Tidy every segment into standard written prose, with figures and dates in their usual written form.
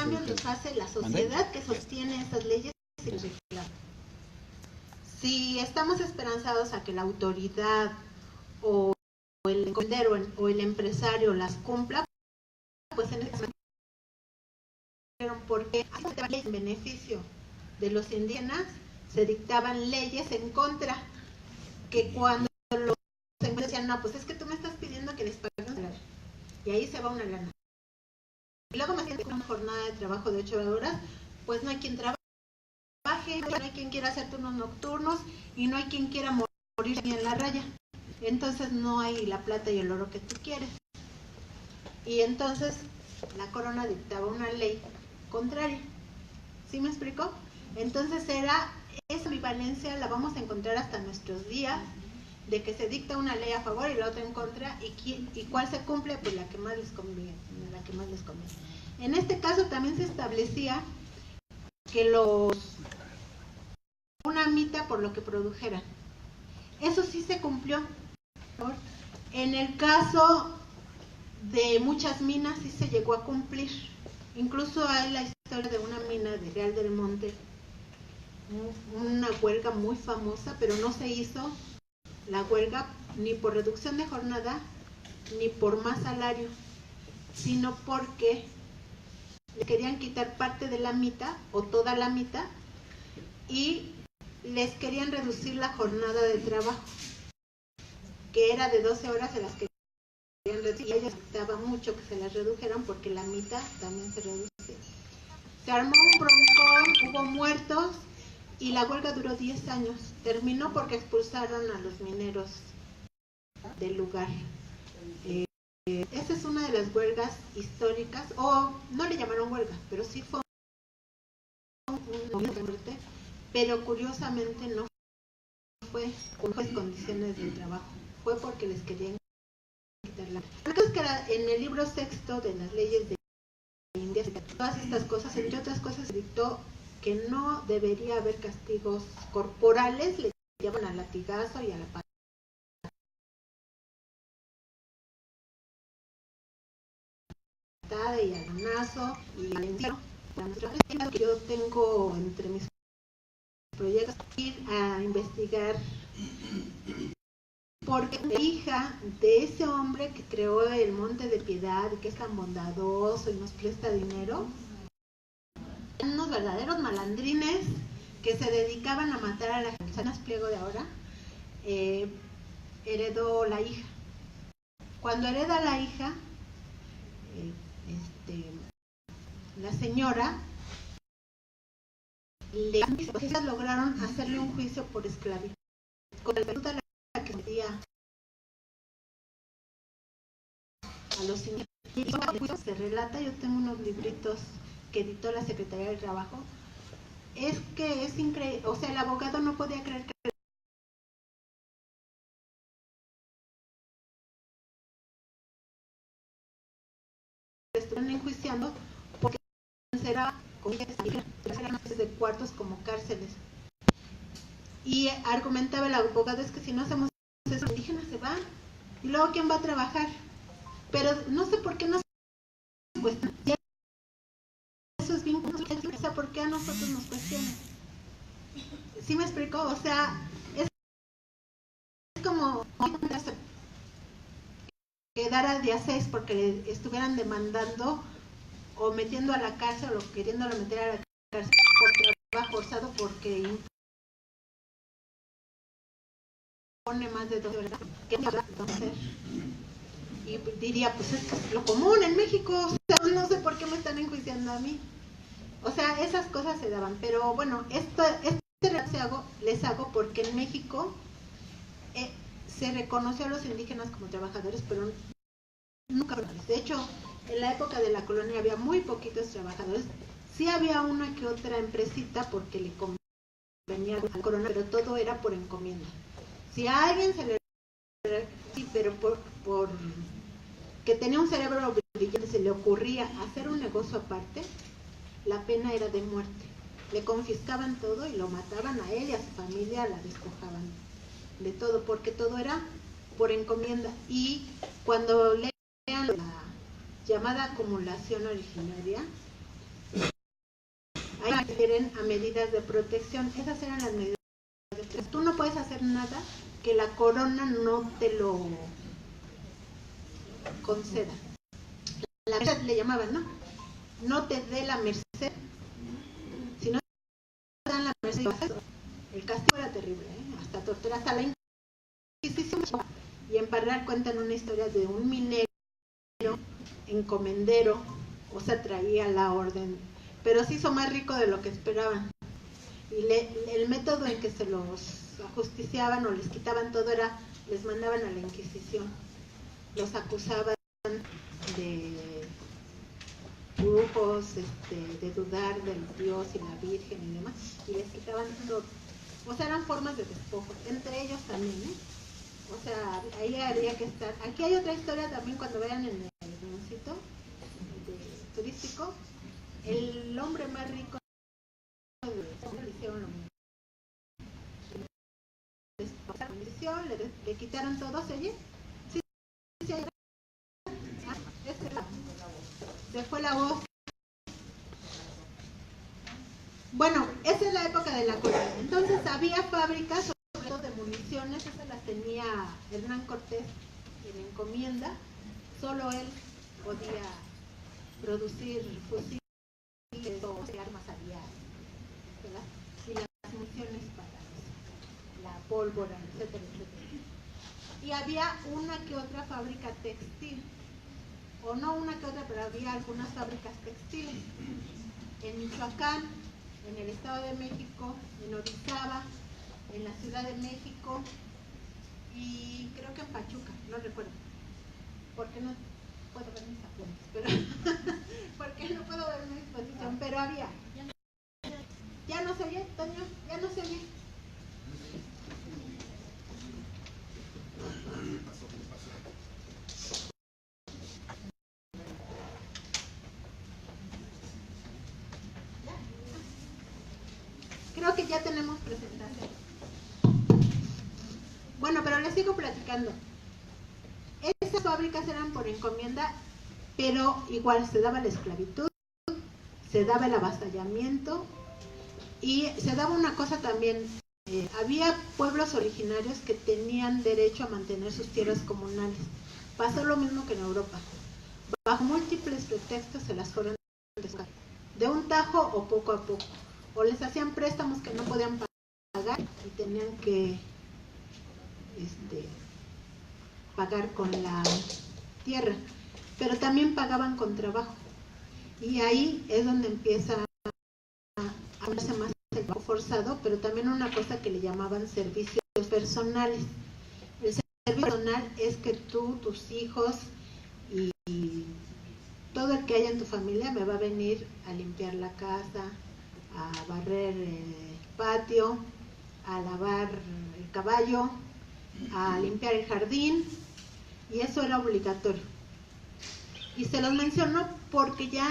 cambios los hace la sociedad que sostiene estas leyes y los reclama. Si estamos esperanzados a que la autoridad o el encomendero o el empresario las cumpla, pues en este momento, porque en beneficio de los indígenas se dictaban leyes en contra, que cuando los empresarios decían, no, pues es que tú me estás pidiendo que les pagues, y ahí se va una lana. Y luego más con una jornada de trabajo de 8 horas, pues no hay quien trabaje, no hay quien quiera hacer turnos nocturnos y no hay quien quiera morir ni en la raya. Entonces no hay la plata y el oro que tú quieres. Y entonces la corona dictaba una ley contraria. ¿Sí me explico? Entonces era esa ambivalencia, la vamos a encontrar hasta nuestros días, de que se dicta una ley a favor y la otra en contra, y cuál se cumple, pues la que más les conviene, la que más les conviene. En este caso también se establecía que una mitad por lo que produjeran. Eso sí se cumplió. En el caso de muchas minas sí se llegó a cumplir. Incluso hay la historia de una mina de Real del Monte, una huelga muy famosa, pero no se hizo la huelga ni por reducción de jornada ni por más salario, sino porque le querían quitar parte de la mitad o toda la mitad y les querían reducir la jornada de trabajo, que era de 12 horas, se las querían reducir, y a ellos les gustaba mucho que se las redujeran porque la mitad también se reducía. Se armó un broncón, hubo muertos y la huelga duró 10 años. Terminó porque expulsaron a los mineros del lugar. Esa es una de las huelgas históricas, o no le llamaron huelga, pero sí fue una muerte, pero curiosamente no fue con las condiciones de trabajo, fue porque les querían quitar la... Entonces que era en el libro sexto de las leyes de India, todas estas cosas, entre otras cosas, se dictó que no debería haber castigos corporales, le llaman al latigazo y a la patada y al manazo y al encierro. Que yo tengo entre mis proyectos ir a investigar porque la hija de ese hombre que creó el Monte de Piedad y que es tan bondadoso y nos presta dinero, unos verdaderos malandrines que se dedicaban a matar a la gente. ¿Sabes pliego de ahora? Heredó la hija. Cuando hereda la hija, la señora, ellas lograron hacerle un juicio por esclavitud. Con el periodo de la que metía a los indígenas, se relata, yo tengo unos libritos que editó la Secretaría del Trabajo, es que es increíble, o sea, el abogado no podía creer que estuvieran enjuiciando porque será de cuartos como cárceles. Y argumentaba el abogado, es que si no hacemos eso, los indígenas se van, y luego ¿quién va a trabajar? Pero no sé por qué no se cuestiona. Eso es bien, o sea, ¿por qué a nosotros nos cuestionan? ¿Sí me explico? O sea, es como quedara de a 6 porque le estuvieran demandando o metiendo a la cárcel o queriéndolo meter a la cárcel por trabajo forzado porque pone más de 12 horas. ¿Qué va a hacer? Y diría, pues es que es lo común en México, o sea, no sé por qué me están enjuiciando a mí. O sea, esas cosas se daban, pero bueno, este les hago porque en México se reconoció a los indígenas como trabajadores, pero nunca. De hecho, en la época de la colonia había muy poquitos trabajadores. Sí había una que otra empresita porque le convenía a la corona, pero todo era por encomienda. Si a alguien se le... Sí, pero por que tenía un cerebro brillante, se le ocurría hacer un negocio aparte, la pena era de muerte. Le confiscaban todo y lo mataban a él y a su familia, la despojaban de todo, porque todo era por encomienda. Y cuando lean la llamada acumulación originaria, recurren a medidas de protección. Esas eran las medidas de protección. Tú no puedes hacer nada que la corona no te lo conceda. La merced le llamaban, ¿no? No te dé la merced. Si no te dan la merced, el castigo era terrible, hasta tortura, hasta la Inquisición. Y en Parral cuentan una historia de un minero encomendero, o sea, traía la orden, pero se hizo más rico de lo que esperaban. Y el método en que se los ajusticiaban o les quitaban todo era, les mandaban a la Inquisición. Los acusaban de brujos, de dudar del Dios y la Virgen y demás, y les quitaban todo. O sea, eran formas de despojo, entre ellos también, O sea, ahí habría que estar. Aquí hay otra historia también cuando vean en el sitio turístico. El hombre más rico le hicieron lo mismo. Le quitaron todo, ¿se oye? Sí, sí, se fue la voz. Bueno, esa es la época de la colonia. Entonces había fábricas, sobre todo de municiones, esas las tenía Hernán Cortés en encomienda. Solo él podía producir fusiles o armas aviadas, ¿verdad? Y las municiones para la pólvora, etcétera, etcétera. Y había una que otra fábrica textil, o no una que otra, pero había algunas fábricas textiles. En Michoacán, en el Estado de México, en Orizaba, en la Ciudad de México y creo que en Pachuca, no recuerdo. Porque no puedo ver mis apuntes, pero porque no puedo ver mi exposición, pero había. ¿Ya no se oye, Toño? ¿Ya no se oye? Creo que ya tenemos presentación. Bueno, pero les sigo platicando. Esas fábricas eran por encomienda, pero igual se daba la esclavitud, se daba el avasallamiento y se daba una cosa también. Había pueblos originarios que tenían derecho a mantener sus tierras comunales. Pasó lo mismo que en Europa. Bajo múltiples pretextos se las fueron de un tajo o poco a poco. O les hacían préstamos que no podían pagar y tenían que pagar con la tierra. Pero también pagaban con trabajo. Y ahí es donde empieza a verse más el trabajo forzado, pero también una cosa que le llamaban servicios personales. El servicio personal es que tú, tus hijos y todo el que haya en tu familia me va a venir a limpiar la casa, a barrer el patio, a lavar el caballo, a limpiar el jardín, y eso era obligatorio. Y se los menciono porque ya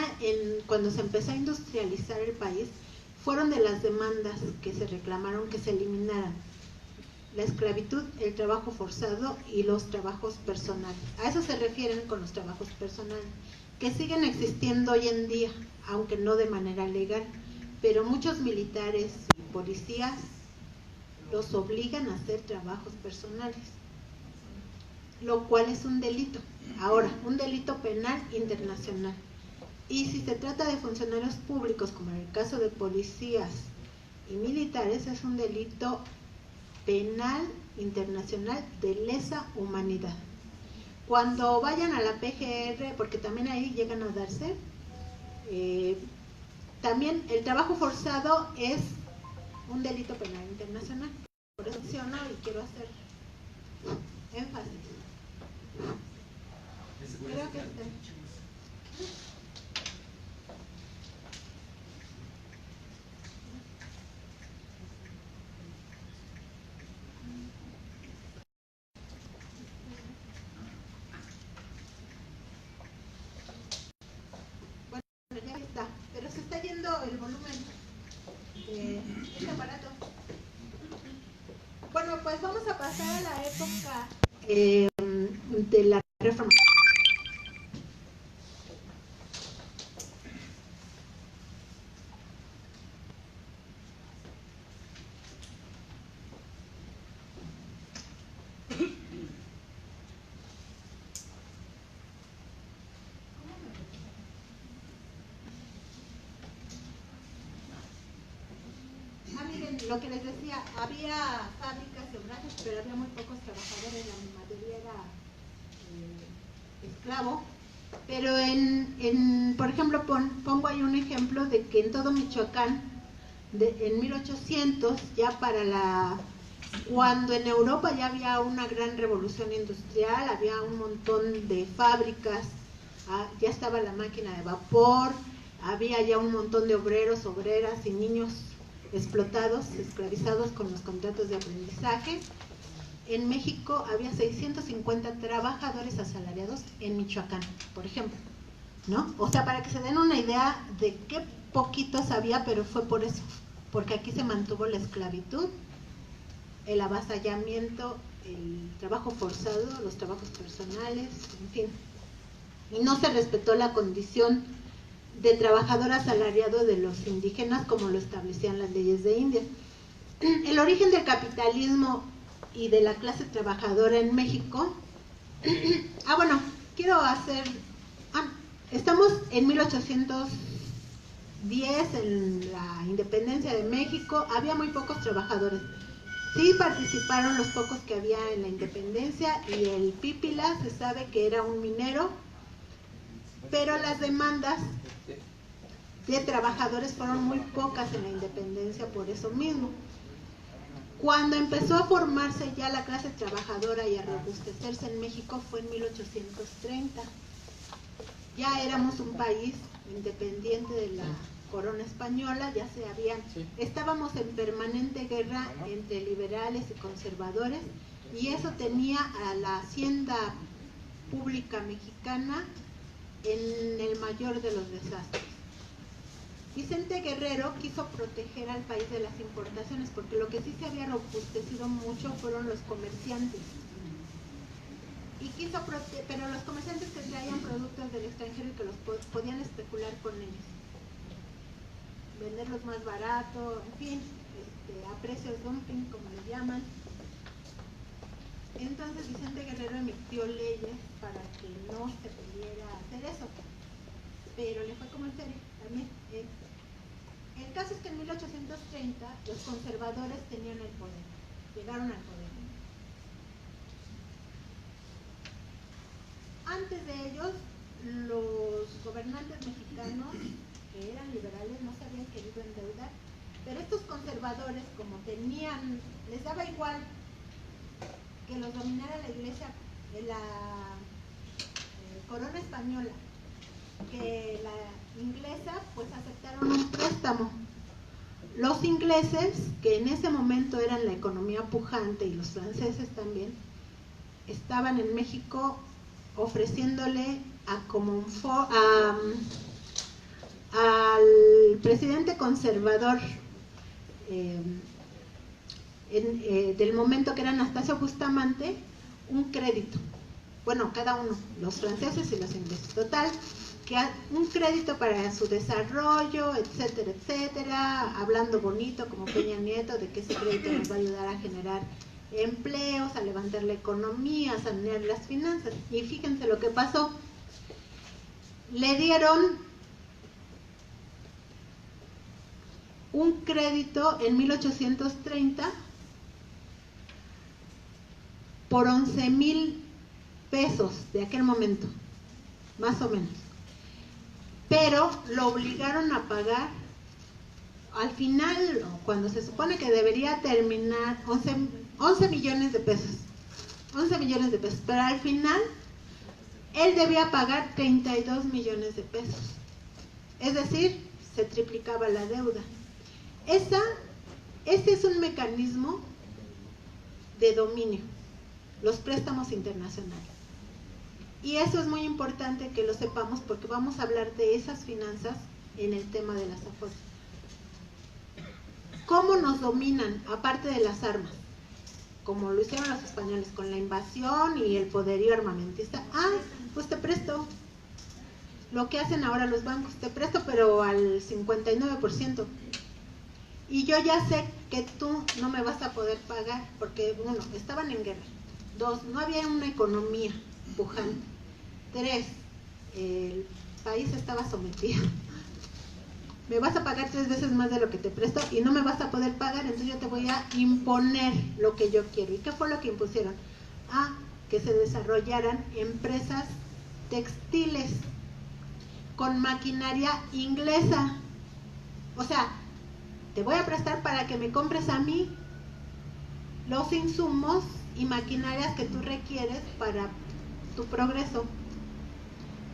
cuando se empezó a industrializar el país, fueron de las demandas que se reclamaron que se eliminaran la esclavitud, el trabajo forzado y los trabajos personales. A eso se refieren con los trabajos personales, que siguen existiendo hoy en día, aunque no de manera legal, pero muchos militares y policías los obligan a hacer trabajos personales, lo cual es un delito. Ahora, un delito penal internacional. Y si se trata de funcionarios públicos, como en el caso de policías y militares, es un delito penal internacional de lesa humanidad. Cuando vayan a la PGR, porque también ahí llegan a darse, también el trabajo forzado es un delito penal internacional. Por eso menciono y quiero hacer énfasis. Creo que bueno, ya está, pero se está yendo el volumen de este aparato. Bueno, pues vamos a pasar a la época de la Reforma. lo que les decía, había fábricas y obrajes, pero había muy pocos trabajadores, la mayoría era esclavo. Pero por ejemplo, pongo ahí un ejemplo de que en todo Michoacán, en 1800, ya cuando en Europa ya había una gran revolución industrial, había un montón de fábricas, ya estaba la máquina de vapor, había ya un montón de obreros, obreras y niños explotados, esclavizados con los contratos de aprendizaje. En México había 650 trabajadores asalariados en Michoacán, por ejemplo, ¿no? O sea, para que se den una idea de qué poquitos había, pero fue por eso, porque aquí se mantuvo la esclavitud, el avasallamiento, el trabajo forzado, los trabajos personales, en fin. Y no se respetó la condición de trabajador asalariado de los indígenas como lo establecían las leyes de India. El origen del capitalismo y de la clase trabajadora en México. Bueno, quiero hacer... estamos en 1810, en la independencia de México, había muy pocos trabajadores. Sí participaron los pocos que había en la independencia, y el Pípila se sabe que era un minero, pero las demandas de trabajadores fueron muy pocas en la independencia por eso mismo. Cuando empezó a formarse ya la clase trabajadora y a robustecerse en México fue en 1830. Ya éramos un país independiente de la corona española, estábamos en permanente guerra entre liberales y conservadores, y eso tenía a la hacienda pública mexicana en el mayor de los desastres. Vicente Guerrero quiso proteger al país de las importaciones, porque lo que sí se había robustecido mucho fueron los comerciantes. Pero los comerciantes que traían productos del extranjero y que los podían especular con ellos, venderlos más barato, en fin, a precios dumping, como le llaman. Entonces Vicente Guerrero emitió leyes para que no se pudiera hacer eso, pero le fue como en serio también. El caso es que en 1830 los conservadores tenían el poder, llegaron al poder. Antes de ellos, los gobernantes mexicanos, que eran liberales, no se habían querido endeudar, pero estos conservadores, como les daba igual que los dominara la iglesia, la corona española, que la inglesa, pues aceptaron un préstamo. Los ingleses, que en ese momento eran la economía pujante, y los franceses también, estaban en México ofreciéndole al presidente conservador del momento, que era Anastasio Bustamante, un crédito. Bueno, cada uno, los franceses y los ingleses. Total, que un crédito para su desarrollo, etcétera, etcétera, hablando bonito como Peña Nieto, de que ese crédito nos va a ayudar a generar empleos, a levantar la economía, a sanear las finanzas. Y fíjense lo que pasó. Le dieron un crédito en 1830 por 11,000 pesos de aquel momento, más o menos. Pero lo obligaron a pagar al final, cuando se supone que debería terminar, 11 millones de pesos. 11 millones de pesos. Pero al final, él debía pagar 32 millones de pesos. Es decir, se triplicaba la deuda. Este es un mecanismo de dominio, los préstamos internacionales. Y eso es muy importante que lo sepamos, porque vamos a hablar de esas finanzas en el tema de las AFORES. ¿Cómo nos dominan, aparte de las armas? Como lo hicieron los españoles con la invasión y el poderío armamentista. Pues te presto. Lo que hacen ahora los bancos, te presto, pero al 59%. Y yo ya sé que tú no me vas a poder pagar, porque 1, estaban en guerra. 2, no había una economía pujante. 3, el país estaba sometido. me vas a pagar 3 veces más de lo que te presto y no me vas a poder pagar, entonces yo te voy a imponer lo que yo quiero. ¿Y qué fue lo que impusieron? Que se desarrollaran empresas textiles con maquinaria inglesa. O sea, te voy a prestar para que me compres a mí los insumos y maquinarias que tú requieres para tu progreso.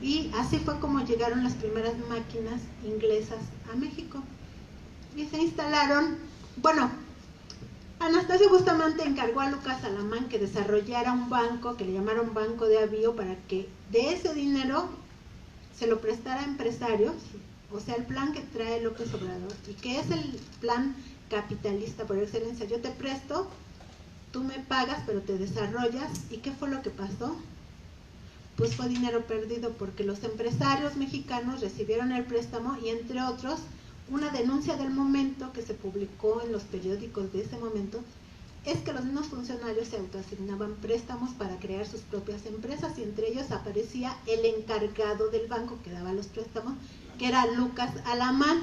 Y así fue como llegaron las primeras máquinas inglesas a México. Y se instalaron, bueno, Anastasio Bustamante encargó a Lucas Alamán que desarrollara un banco que le llamaron Banco de Avío para que de ese dinero se lo prestara a empresarios, o sea, el plan que trae López Obrador y que es el plan capitalista por excelencia. Yo te presto, tú me pagas, pero te desarrollas. ¿Y qué fue lo que pasó? Pues fue dinero perdido porque los empresarios mexicanos recibieron el préstamo y entre otros una denuncia del momento que se publicó en los periódicos de ese momento es que los mismos funcionarios se autoasignaban préstamos para crear sus propias empresas y entre ellos aparecía el encargado del banco que daba los préstamos, que era Lucas Alamán.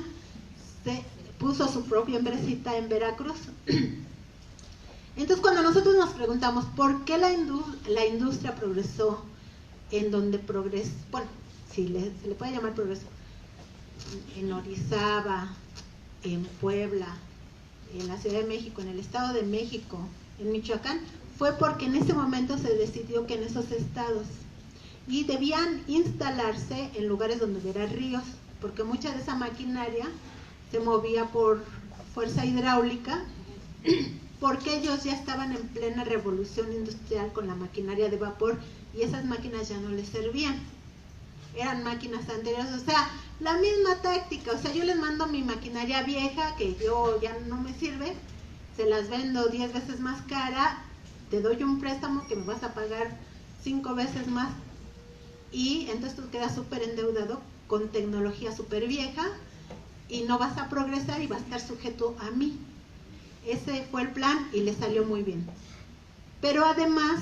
Se puso su propia empresita en Veracruz. Entonces cuando nosotros nos preguntamos por qué la industria progresó en donde progresó, bueno, si se le puede llamar progreso, en Orizaba, en Puebla, en la Ciudad de México, en el Estado de México, en Michoacán, fue porque en ese momento se decidió que en esos estados y debían instalarse en lugares donde hubiera ríos, porque mucha de esa maquinaria se movía por fuerza hidráulica, porque ellos ya estaban en plena revolución industrial con la maquinaria de vapor y esas máquinas ya no les servían, eran máquinas anteriores, o sea, la misma táctica. O sea, yo les mando mi maquinaria vieja que yo ya no me sirve, se las vendo 10 veces más cara, te doy un préstamo que me vas a pagar 5 veces más y entonces tú quedas súper endeudado con tecnología súper vieja y no vas a progresar y vas a estar sujeto a mí. Ese fue el plan y le salió muy bien. Pero además,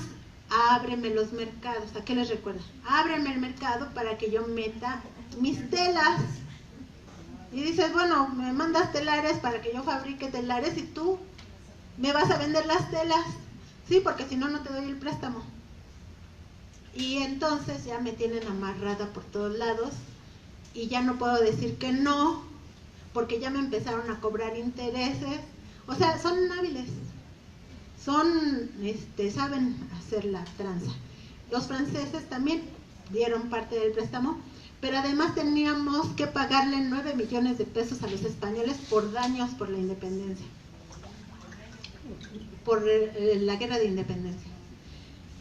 ábreme los mercados. ¿A qué les recuerda? Ábreme el mercado para que yo meta mis telas. Y dices, bueno, me mandas telares para que yo fabrique telares y tú me vas a vender las telas. Sí, porque si no, no te doy el préstamo. Y entonces ya me tienen amarrada por todos lados y ya no puedo decir que no, porque ya me empezaron a cobrar intereses. O sea, son hábiles, saben hacer la tranza. Los franceses también dieron parte del préstamo, pero además teníamos que pagarle 9 millones de pesos a los españoles por daños por la independencia, por la guerra de independencia.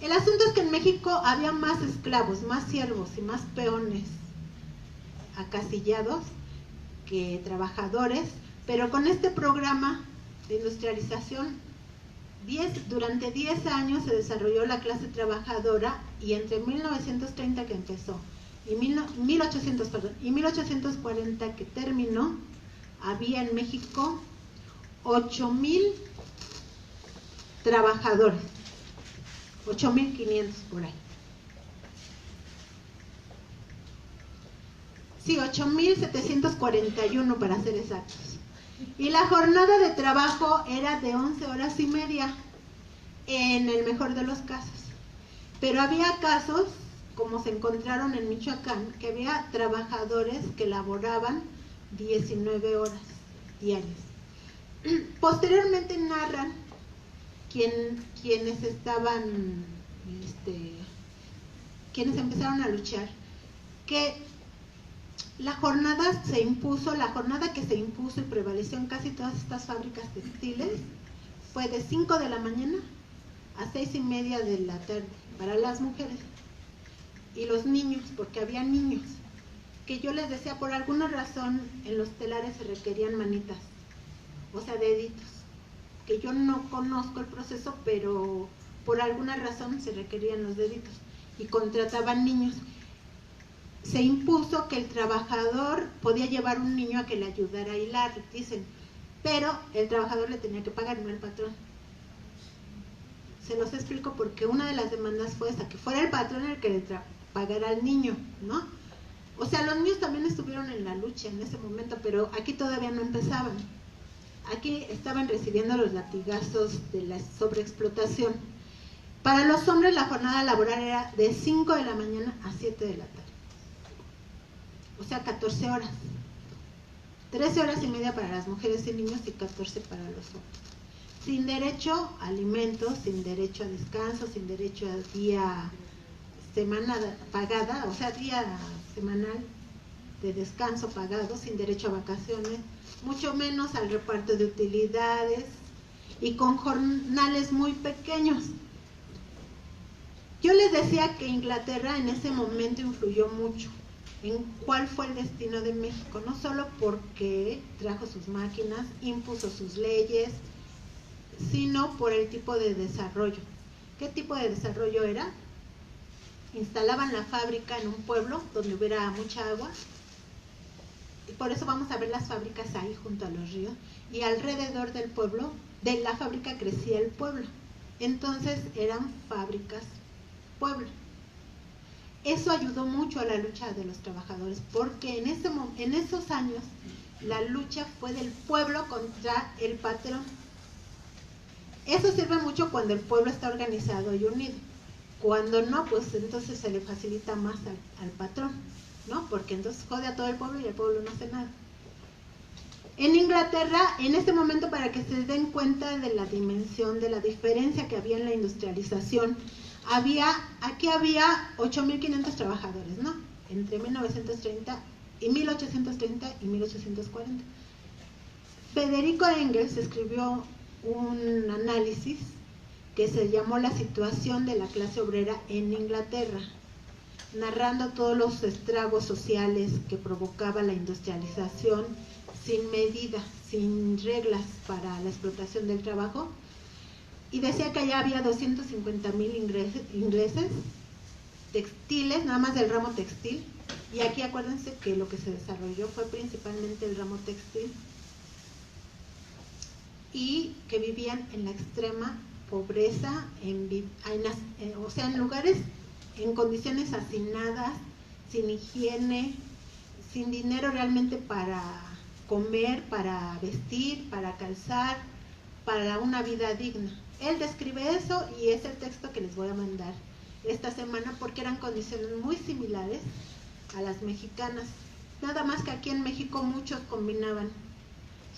El asunto es que en México había más esclavos, más siervos y más peones acasillados que trabajadores, pero con este programa de industrialización durante 10 años se desarrolló la clase trabajadora y entre 1930 que empezó y 1840 que terminó, había en México 8,000 trabajadores, 8,500 por ahí. Sí, 8,741 para ser exactos. Y la jornada de trabajo era de 11 horas y media, en el mejor de los casos. Pero había casos, como se encontraron en Michoacán, que había trabajadores que laboraban 19 horas diarias. Posteriormente narran quienes estaban, quienes empezaron a luchar, que la jornada que se impuso y prevaleció en casi todas estas fábricas textiles fue de 5 de la mañana a 6:30 de la tarde para las mujeres y los niños, porque había niños que yo les decía, por alguna razón en los telares se requerían manitas, o sea, deditos, que yo no conozco el proceso, pero por alguna razón se requerían los deditos y contrataban niños. Se impuso que el trabajador podía llevar un niño a que le ayudara a hilar, dicen, pero el trabajador le tenía que pagar, no el patrón. Se los explico porque una de las demandas fue esa, que fuera el patrón el que le pagara al niño, ¿no? O sea, los niños también estuvieron en la lucha en ese momento, pero aquí todavía no empezaban. Aquí estaban recibiendo los latigazos de la sobreexplotación. Para los hombres la jornada laboral era de 5 de la mañana a 7 de la tarde. O sea, 14 horas. 13 horas y media para las mujeres y niños y 14 para los hombres. Sin derecho a alimentos, sin derecho a descanso, sin derecho a día semanal pagada, o sea, día semanal de descanso pagado, sin derecho a vacaciones, mucho menos al reparto de utilidades y con jornales muy pequeños. Yo les decía que Inglaterra en ese momento influyó mucho en cuál fue el destino de México, no solo porque trajo sus máquinas, impuso sus leyes, sino por el tipo de desarrollo. ¿Qué tipo de desarrollo era? Instalaban la fábrica en un pueblo donde hubiera mucha agua, y por eso vamos a ver las fábricas ahí junto a los ríos, y alrededor del pueblo, de la fábrica crecía el pueblo. Entonces eran fábricas pueblo. Eso ayudó mucho a la lucha de los trabajadores, porque en esos años la lucha fue del pueblo contra el patrón. Eso sirve mucho cuando el pueblo está organizado y unido. Cuando no, pues entonces se le facilita más al patrón, ¿no? Porque entonces jode a todo el pueblo y el pueblo no hace nada. En Inglaterra, en este momento, para que se den cuenta de la dimensión, de la diferencia que había en la industrialización, aquí había 8.500 trabajadores, ¿no? Entre 1830 y 1840. Federico Engels escribió un análisis que se llamó La situación de la clase obrera en Inglaterra, narrando todos los estragos sociales que provocaba la industrialización sin medida, sin reglas para la explotación del trabajo, y decía que allá había 250,000 ingresos textiles, nada más del ramo textil, y aquí acuérdense que lo que se desarrolló fue principalmente el ramo textil, y que vivían en la extrema pobreza, o sea, en lugares, en condiciones hacinadas, sin higiene, sin dinero realmente para comer, para vestir, para calzar, para una vida digna. Él describe eso y es el texto que les voy a mandar esta semana, porque eran condiciones muy similares a las mexicanas, nada más que aquí en México muchos combinaban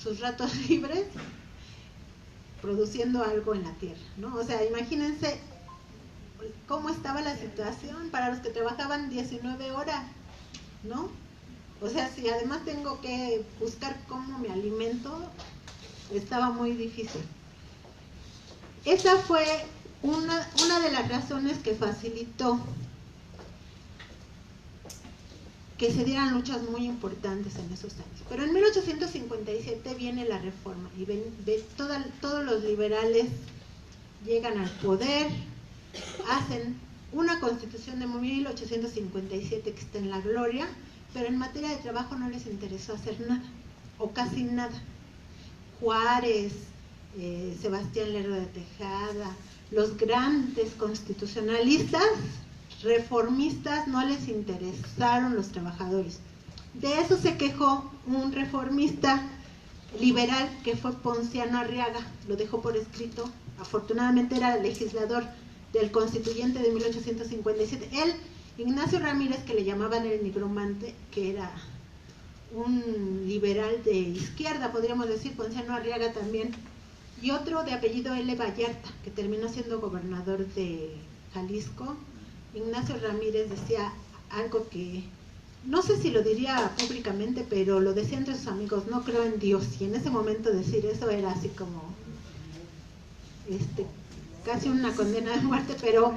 sus ratos libres produciendo algo en la tierra, ¿no? O sea, imagínense cómo estaba la situación para los que trabajaban 19 horas, ¿no? O sea, si además tengo que buscar cómo me alimento, estaba muy difícil. Esa fue una de las razones que facilitó que se dieran luchas muy importantes en esos años. Pero en 1857 viene la reforma y todos los liberales llegan al poder, hacen una constitución de 1857 que está en la gloria, pero en materia de trabajo no les interesó hacer nada, o casi nada. Juárez, Sebastián Lerdo de Tejada, los grandes constitucionalistas, reformistas, no les interesaron los trabajadores. De eso se quejó un reformista liberal que fue Ponciano Arriaga, lo dejó por escrito, afortunadamente era legislador del constituyente de 1857. Él, Ignacio Ramírez, que le llamaban el nigromante, que era un liberal de izquierda, podríamos decir, Ponciano Arriaga también, y otro de apellido L. Vallarta, que terminó siendo gobernador de Jalisco. Ignacio Ramírez decía algo que no sé si lo diría públicamente, pero lo decía entre sus amigos: no creo en Dios. Y en ese momento decir eso era así como casi una condena de muerte, pero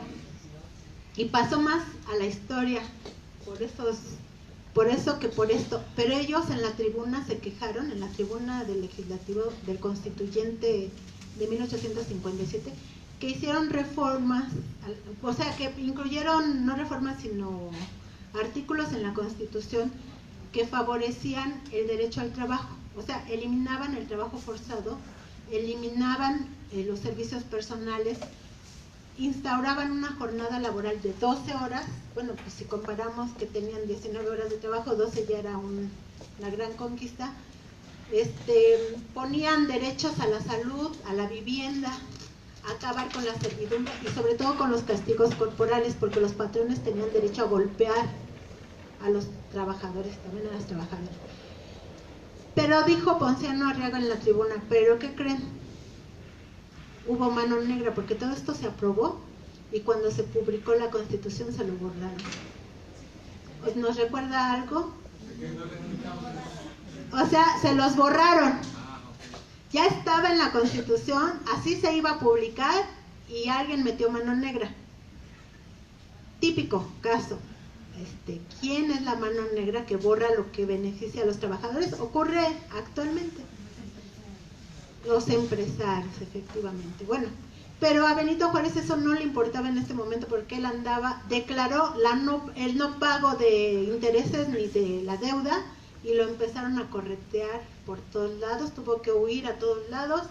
y pasó más a la historia por eso que por esto. Pero ellos en la tribuna se quejaron, en la tribuna del legislativo del constituyente de 1857, que hicieron reformas, o sea, que incluyeron no reformas sino artículos en la Constitución que favorecían el derecho al trabajo, o sea, eliminaban el trabajo forzado, eliminaban los servicios personales, instauraban una jornada laboral de 12 horas, bueno, pues si comparamos que tenían 19 horas de trabajo, 12 ya era una gran conquista. Ponían derechos a la salud, a la vivienda, a acabar con la servidumbre y sobre todo con los castigos corporales, porque los patrones tenían derecho a golpear a los trabajadores, también a las trabajadoras. Pero dijo Ponciano Arriaga en la tribuna, ¿pero qué creen? Hubo mano negra, porque todo esto se aprobó y cuando se publicó la Constitución se lo borraron. ¿Nos recuerda algo? O sea, se los borraron. Ya estaba en la Constitución, así se iba a publicar y alguien metió mano negra. Típico caso. ¿Quién es la mano negra que borra lo que beneficia a los trabajadores? Ocurre actualmente. Los empresarios, efectivamente. Bueno, pero a Benito Juárez eso no le importaba en este momento porque él declaró el no pago de intereses ni de la deuda y lo empezaron a corretear por todos lados, tuvo que huir a todos lados,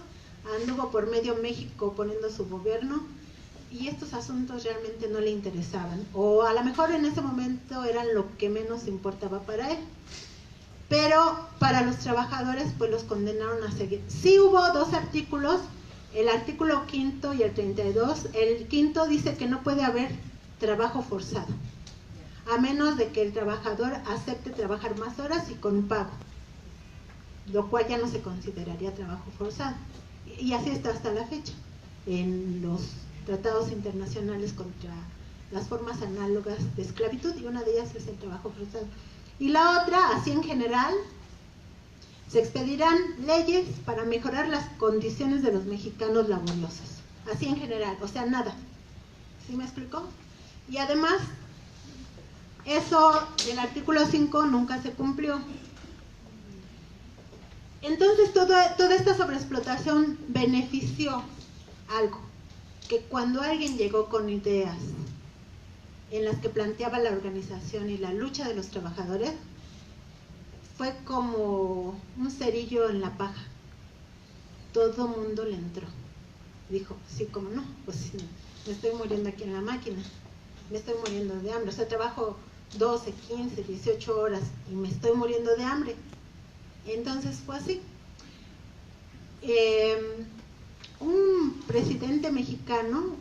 anduvo por medio México poniendo su gobierno y estos asuntos realmente no le interesaban, o a lo mejor en ese momento eran lo que menos importaba para él. Pero para los trabajadores pues los condenaron a seguir. Sí hubo dos artículos, el artículo 5 y el 32. El 5 dice que no puede haber trabajo forzado, a menos de que el trabajador acepte trabajar más horas y con pago, lo cual ya no se consideraría trabajo forzado. Y así está hasta la fecha, en los tratados internacionales contra las formas análogas de esclavitud, y una de ellas es el trabajo forzado. Y la otra, así en general, se expedirán leyes para mejorar las condiciones de los mexicanos laboriosos. Así en general, o sea, nada. ¿Sí me explicó? Y además, eso del artículo 5 nunca se cumplió. Entonces, toda esta sobreexplotación benefició algo, que cuando alguien llegó con ideas en las que planteaba la organización y la lucha de los trabajadores, fue como un cerillo en la paja. Todo mundo le entró. Dijo, sí, cómo no, pues sí, me estoy muriendo aquí en la máquina, me estoy muriendo de hambre, o sea, trabajo 12, 15, 18 horas y me estoy muriendo de hambre. Entonces fue así. Un presidente mexicano,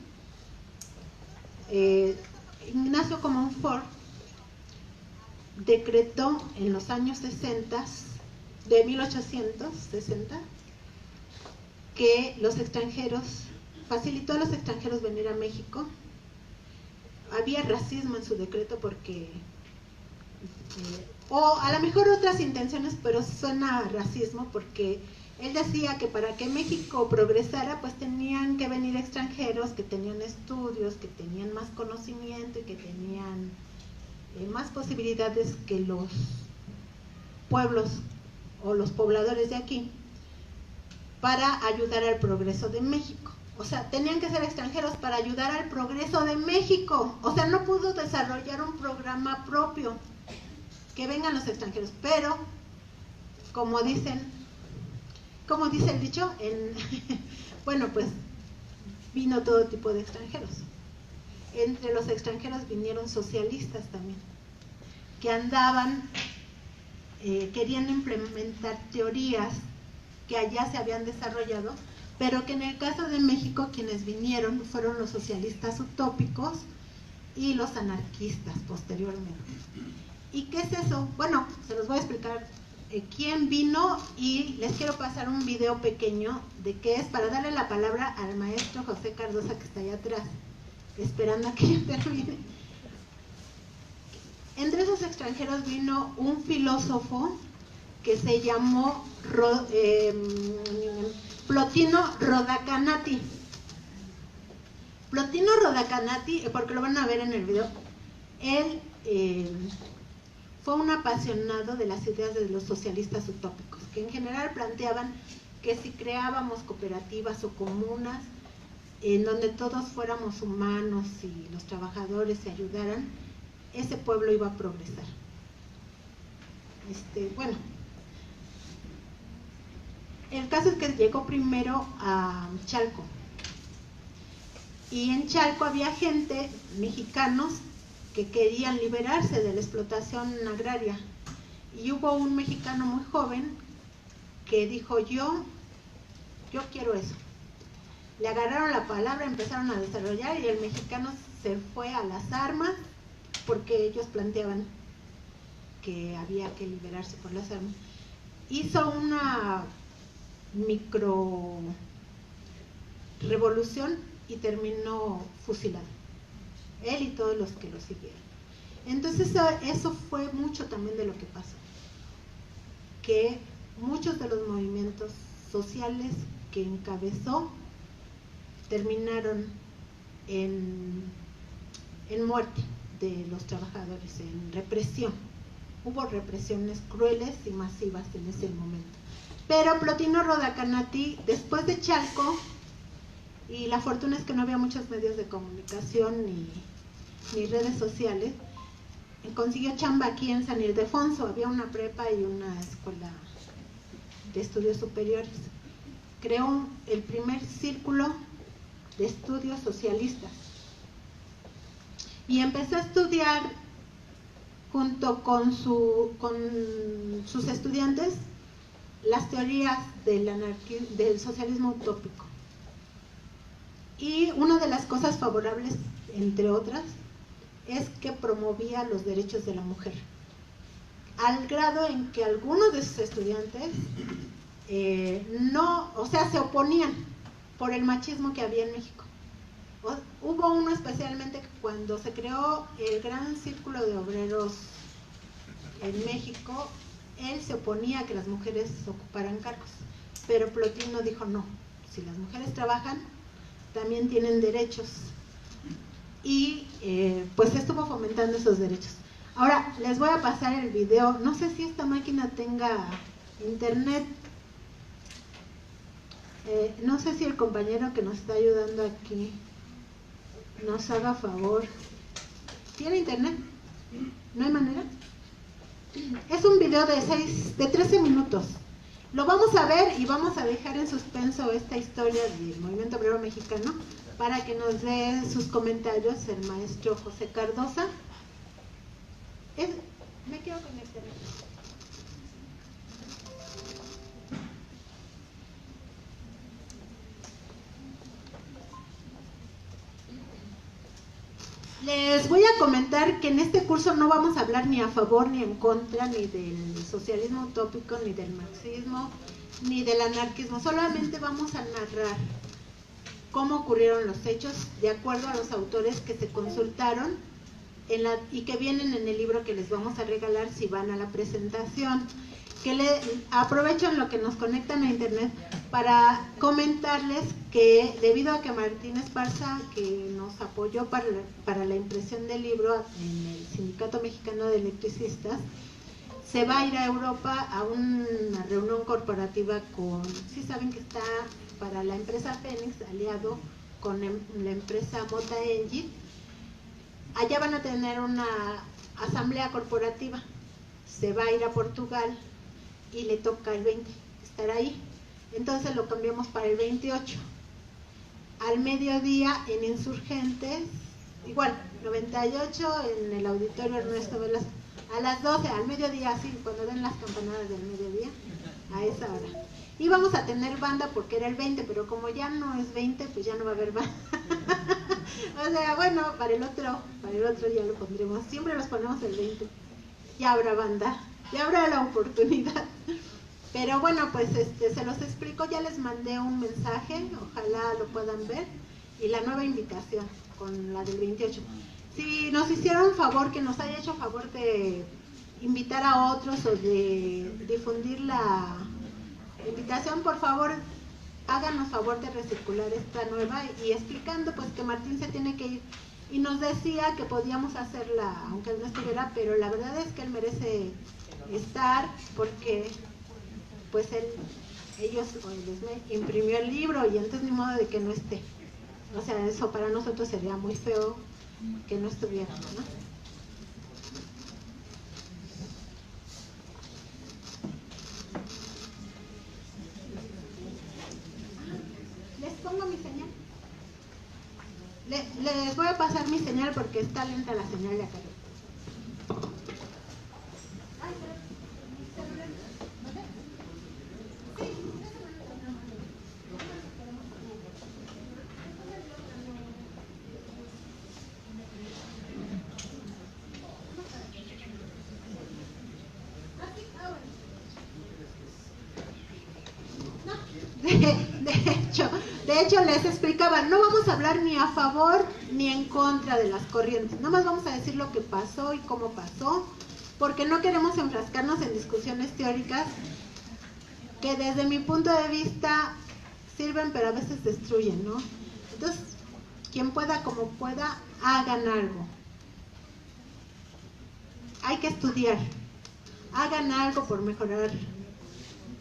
Ignacio Comonfort, decretó en los años 60, de 1860, que los extranjeros, facilitó a los extranjeros venir a México. Había racismo en su decreto porque, o a lo mejor otras intenciones, pero suena a racismo porque él decía que para que México progresara, pues tenían que venir extranjeros que tenían estudios, que tenían más conocimiento y que tenían más posibilidades que los pueblos o los pobladores de aquí para ayudar al progreso de México. O sea, tenían que ser extranjeros para ayudar al progreso de México. O sea, no pudo desarrollar un programa propio. Que vengan los extranjeros, pero como dice el dicho, bueno, pues vino todo tipo de extranjeros. Entre los extranjeros vinieron socialistas también, que andaban queriendo implementar teorías que allá se habían desarrollado, pero que en el caso de México quienes vinieron fueron los socialistas utópicos y los anarquistas posteriormente. ¿Y qué es eso? Bueno, se los voy a explicar quién vino y les quiero pasar un video pequeño de qué es, para darle la palabra al maestro José Cardosa que está allá atrás, esperando a que yo termine. Entre esos extranjeros vino un filósofo que se llamó Plotino Rodacanati. Plotino Rodacanati, porque lo van a ver en el video, él fue un apasionado de las ideas de los socialistas utópicos, que en general planteaban que si creábamos cooperativas o comunas en donde todos fuéramos humanos y los trabajadores se ayudaran, ese pueblo iba a progresar. Bueno, el caso es que llegó primero a Chalco Y en Chalco había gente, mexicanos, que querían liberarse de la explotación agraria. Y hubo un mexicano muy joven que dijo, yo quiero eso. Le agarraron la palabra, empezaron a desarrollar y el mexicano se fue a las armas porque ellos planteaban que había que liberarse por las armas. Hizo una micro revolución y terminó fusilado, él y todos los que lo siguieron. Entonces eso fue mucho también de lo que pasó, que muchos de los movimientos sociales que encabezó terminaron en muerte de los trabajadores, en represión. Hubo represiones crueles y masivas en ese momento. Pero Plotino Rodacanati, después de Chalco, y la fortuna es que no había muchos medios de comunicación ni redes sociales, consiguió chamba aquí en San Ildefonso. Había una prepa y una escuela de estudios superiores. Creó el primer círculo de estudios socialistas y empezó a estudiar junto con sus estudiantes las teorías del socialismo utópico. Y una de las cosas favorables, entre otras, es que promovía los derechos de la mujer, al grado en que algunos de sus estudiantes se oponían por el machismo que había en México. Hubo uno especialmente cuando se creó el gran círculo de obreros en México, él se oponía a que las mujeres ocuparan cargos, pero Plotino dijo no, si las mujeres trabajan, también tienen derechos, y pues estuvo fomentando esos derechos. Ahora les voy a pasar el video, no sé si esta máquina tenga internet, no sé si el compañero que nos está ayudando aquí nos haga favor. ¿Tiene internet? ¿No hay manera? Es un video de 13 minutos. Lo vamos a ver y vamos a dejar en suspenso esta historia del movimiento obrero mexicano para que nos dé sus comentarios el maestro José Cardosa. Me quiero conectar. Les voy a comentar que en este curso no vamos a hablar ni a favor ni en contra, ni del socialismo utópico, ni del marxismo, ni del anarquismo. Solamente vamos a narrar cómo ocurrieron los hechos de acuerdo a los autores que se consultaron y que vienen en el libro que les vamos a regalar si van a la presentación. Aprovecho en lo que nos conectan a internet para comentarles que debido a que Martín Esparza, que nos apoyó para la impresión del libro en el Sindicato Mexicano de Electricistas, se va a ir a Europa a una reunión corporativa sí saben que está para la empresa Fénix, aliado con la empresa Mota Engine. Allá van a tener una asamblea corporativa, se va a ir a Portugal y le toca el 20 estar ahí, entonces lo cambiamos para el 28 al mediodía en Insurgentes, igual 98 en el auditorio Ernesto Velasco, a las 12 al mediodía, así cuando den las campanadas del mediodía, a esa hora. Y vamos a tener banda porque era el 20, pero como ya no es 20, pues ya no va a haber banda. O sea, bueno, para el otro ya lo pondremos, siempre los ponemos el 20, ya habrá banda, ya habrá la oportunidad. Pero bueno, pues se los explico, ya les mandé un mensaje, ojalá lo puedan ver, y la nueva invitación con la del 28. Si nos hicieron favor, que nos haya hecho favor de invitar a otros o de difundir la invitación, por favor, háganos favor de recircular esta nueva y explicando pues que Martín se tiene que ir. Y nos decía que podíamos hacerla aunque él no estuviera, pero la verdad es que él merece estar porque pues ellos les imprimió el libro y entonces ni modo de que no esté. O sea, eso para nosotros sería muy feo que no estuviera, ¿no? ¿Les pongo mi señal? les voy a pasar mi señal porque está lenta la señal de acá. De hecho, les explicaba, no vamos a hablar ni a favor ni en contra de las corrientes, nada más vamos a decir lo que pasó y cómo pasó, porque no queremos enfrascarnos en discusiones teóricas que desde mi punto de vista sirven pero a veces destruyen, ¿no? Entonces, quien pueda como pueda, hagan algo. Hay que estudiar, hagan algo por mejorar,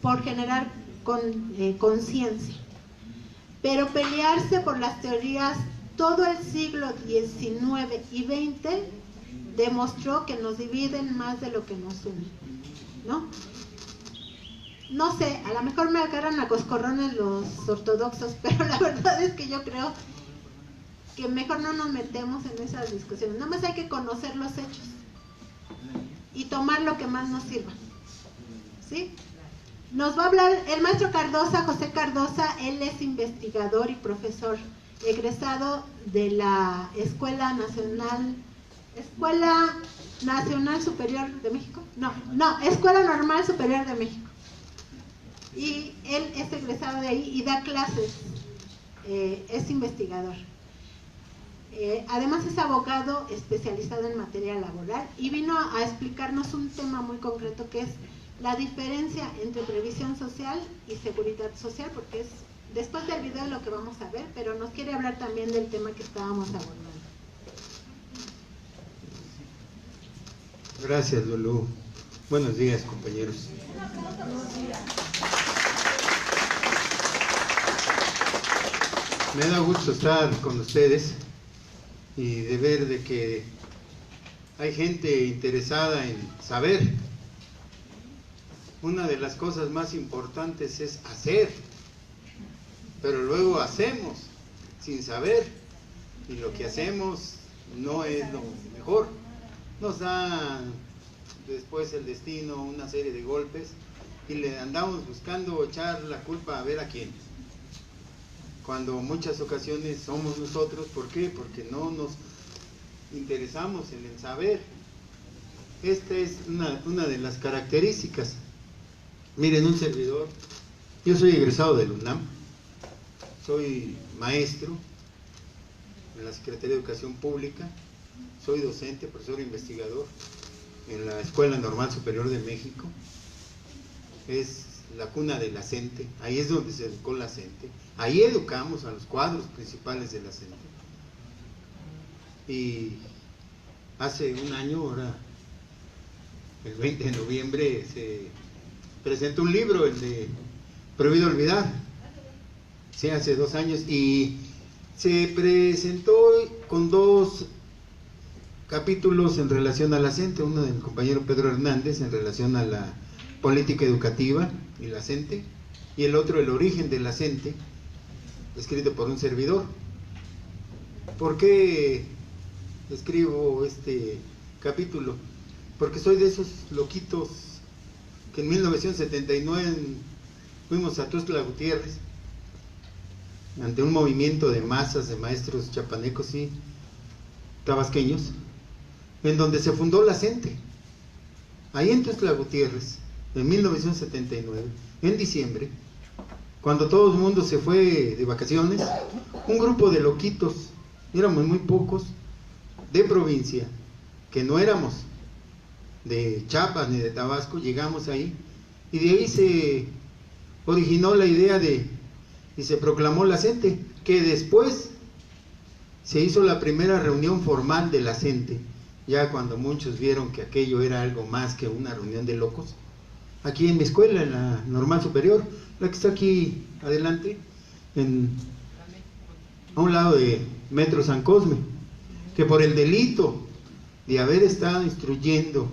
por generar conciencia. Pero pelearse por las teorías todo el siglo XIX y XX demostró que nos dividen más de lo que nos unen, ¿no? No sé, a lo mejor me agarran a coscorrones los ortodoxos, pero la verdad es que yo creo que mejor no nos metemos en esas discusiones. Nada más hay que conocer los hechos y tomar lo que más nos sirva, ¿sí? Nos va a hablar el maestro Cardosa, José Cardosa. Él es investigador y profesor egresado de la Escuela Nacional Superior de México. Escuela Normal Superior de México. Y él es egresado de ahí y da clases, es investigador. Además es abogado especializado en materia laboral y vino a explicarnos un tema muy concreto que es la diferencia entre previsión social y seguridad social, porque es después del video lo que vamos a ver, pero nos quiere hablar también del tema que estábamos abordando. Gracias, Lulú. Buenos días, compañeros. Me da gusto estar con ustedes y de ver de que hay gente interesada en saber. Una de las cosas más importantes es hacer, pero luego hacemos sin saber, y lo que hacemos no es lo mejor. Nos da después el destino una serie de golpes y le andamos buscando echar la culpa a ver a quién, cuando muchas ocasiones somos nosotros. ¿Por qué? Porque no nos interesamos en el saber. Esta es una de las características. Miren, un servidor, yo soy egresado del UNAM, soy maestro en la Secretaría de Educación Pública, soy docente, profesor investigador en la Escuela Normal Superior de México. Es la cuna de la CENTE, ahí es donde se educó la CENTE, ahí educamos a los cuadros principales de la CENTE. Y hace un año, ahora, el 20 de noviembre, se presentó un libro, el de Prohibido Olvidar, sí, hace 2 años, y se presentó con 2 capítulos en relación a la CENTE, uno del compañero Pedro Hernández en relación a la política educativa y la CENTE, y el otro, el origen de la CENTE, escrito por un servidor. ¿Por qué escribo este capítulo? Porque soy de esos loquitos que en 1979 fuimos a Tuxtla Gutiérrez ante un movimiento de masas de maestros chapanecos y tabasqueños, en donde se fundó la CENTE, ahí en Tuxtla Gutiérrez, en 1979, en diciembre, cuando todo el mundo se fue de vacaciones. Un grupo de loquitos, éramos muy pocos, de provincia, que no éramos de Chiapas ni de Tabasco, llegamos ahí, y de ahí se originó la idea y se proclamó la CENTE, que después se hizo la primera reunión formal de la CENTE, ya cuando muchos vieron que aquello era algo más que una reunión de locos, aquí en mi escuela, en la Normal Superior, la que está aquí adelante, a un lado de Metro San Cosme, que por el delito de haber estado instruyendo,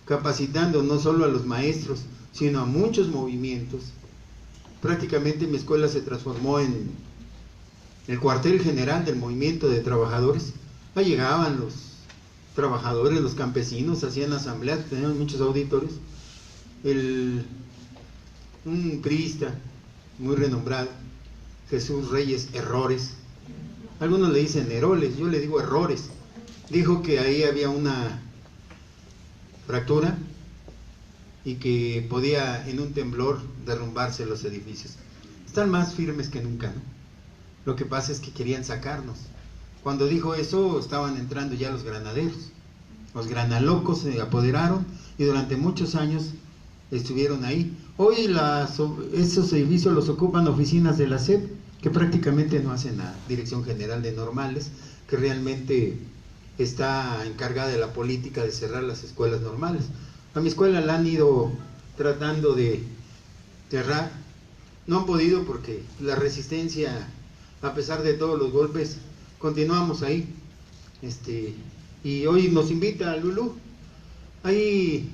capacitando no solo a los maestros, sino a muchos movimientos, prácticamente mi escuela se transformó en el cuartel general del movimiento de trabajadores. Ahí llegaban los trabajadores, los campesinos, hacían asambleas, tenían muchos auditores. Un priista muy renombrado, Jesús Reyes Errores, algunos le dicen Heroles, yo le digo Errores, dijo que ahí había una fractura y que podía en un temblor derrumbarse los edificios. Están más firmes que nunca, ¿no? Lo que pasa es que querían sacarnos. Cuando dijo eso estaban entrando ya los granaderos, los granalocos se apoderaron y durante muchos años estuvieron ahí. Hoy esos edificios los ocupan oficinas de la SEP, que prácticamente no hacen nada. Dirección General de Normales, que realmente está encargada de la política de cerrar las escuelas normales. A mi escuela la han ido tratando de cerrar, no han podido porque la resistencia, a pesar de todos los golpes, continuamos ahí. Y hoy nos invita a Lulú. Ahí,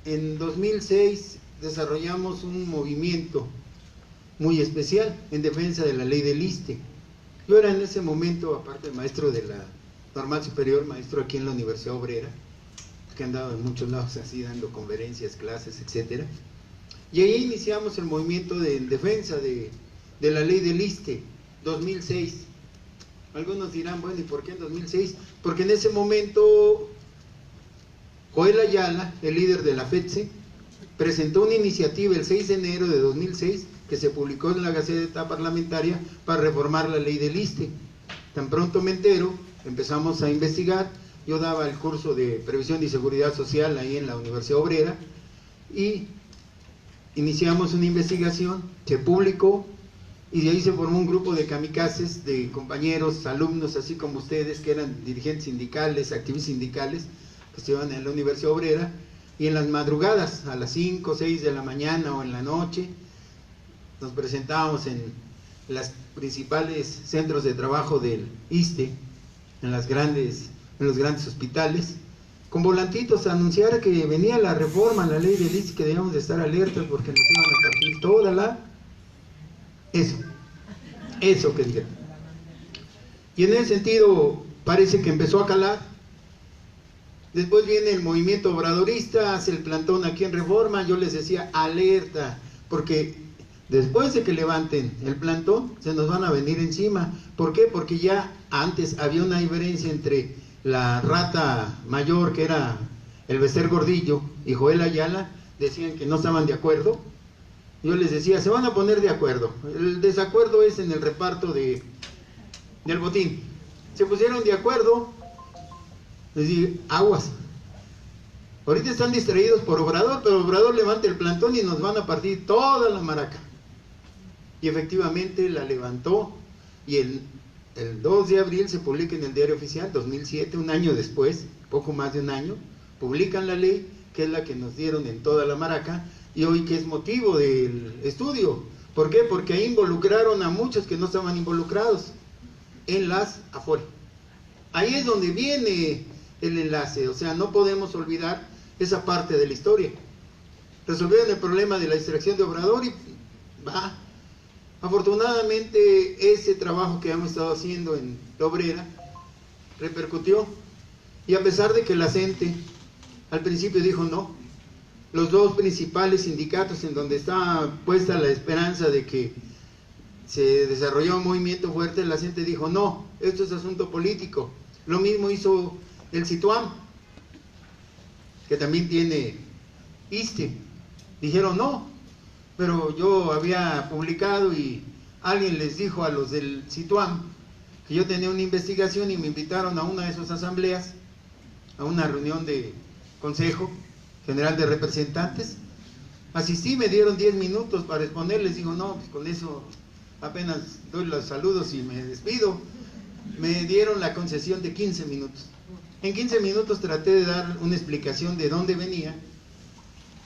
en 2006 desarrollamos un movimiento muy especial en defensa de la ley del ISSSTE. Yo era en ese momento, aparte de maestro de la Normal Superior, maestro aquí en la Universidad Obrera, que he andado en muchos lados así dando conferencias, clases, etcétera. Y ahí iniciamos el movimiento de defensa de la ley del ISSSTE, 2006. Algunos dirán, bueno, ¿y por qué en 2006? Porque en ese momento Joel Ayala, el líder de la FETSE, presentó una iniciativa el 6 de enero de 2006 que se publicó en la Gaceta Parlamentaria para reformar la ley del ISSSTE. Tan pronto me entero, empezamos a investigar. Yo daba el curso de Previsión y Seguridad Social ahí en la Universidad Obrera y iniciamos una investigación, se publicó y de ahí se formó un grupo de kamikazes, de compañeros, alumnos, así como ustedes, que eran dirigentes sindicales, activistas sindicales, que estuvieron en la Universidad Obrera, y en las madrugadas, a las 5 o 6 de la mañana o en la noche, nos presentábamos en los principales centros de trabajo del ISSSTE, en los grandes hospitales, con volantitos a anunciar que venía la reforma, la ley del ISSSTE, que debíamos de estar alertas porque nos iban a partir toda la... Eso que dijeron. Y en ese sentido parece que empezó a calar. Después viene el movimiento obradorista, hace el plantón aquí en Reforma. Yo les decía, alerta, porque después de que levanten el plantón, se nos van a venir encima. ¿Por qué? Porque ya antes había una diferencia entre la rata mayor, que era el Bester Gordillo, y Joel Ayala. Decían que no estaban de acuerdo. Yo les decía, se van a poner de acuerdo. El desacuerdo es en el reparto del botín. Se pusieron de acuerdo. Les dije, aguas. Ahorita están distraídos por Obrador, pero Obrador levanta el plantón y nos van a partir toda la maraca. Y efectivamente la levantó. Y el 2 de abril se publica en el Diario Oficial, 2007, un año después, poco más de un año, publican la ley, que es la que nos dieron en toda la maraca. Y hoy que es motivo del estudio. ¿Por qué? Porque ahí involucraron a muchos que no estaban involucrados en las afuera. Ahí es donde viene el enlace, o sea, no podemos olvidar esa parte de la historia. Resolvieron el problema de la distracción de Obrador y va. Afortunadamente ese trabajo que hemos estado haciendo en la Obrera repercutió. Y a pesar de que la gente al principio dijo no, los dos principales sindicatos en donde estaba puesta la esperanza de que se desarrolló un movimiento fuerte, la gente dijo no, esto es asunto político. Lo mismo hizo el CITUAM, que también tiene ISSSTE. Dijeron no, pero yo había publicado y alguien les dijo a los del CITUAM que yo tenía una investigación y me invitaron a una de esas asambleas, a una reunión de Consejo General de Representantes. Asistí, me dieron 10 minutos para exponer, les digo, no, pues con eso apenas doy los saludos y me despido. Me dieron la concesión de 15 minutos. En 15 minutos traté de dar una explicación de dónde venía.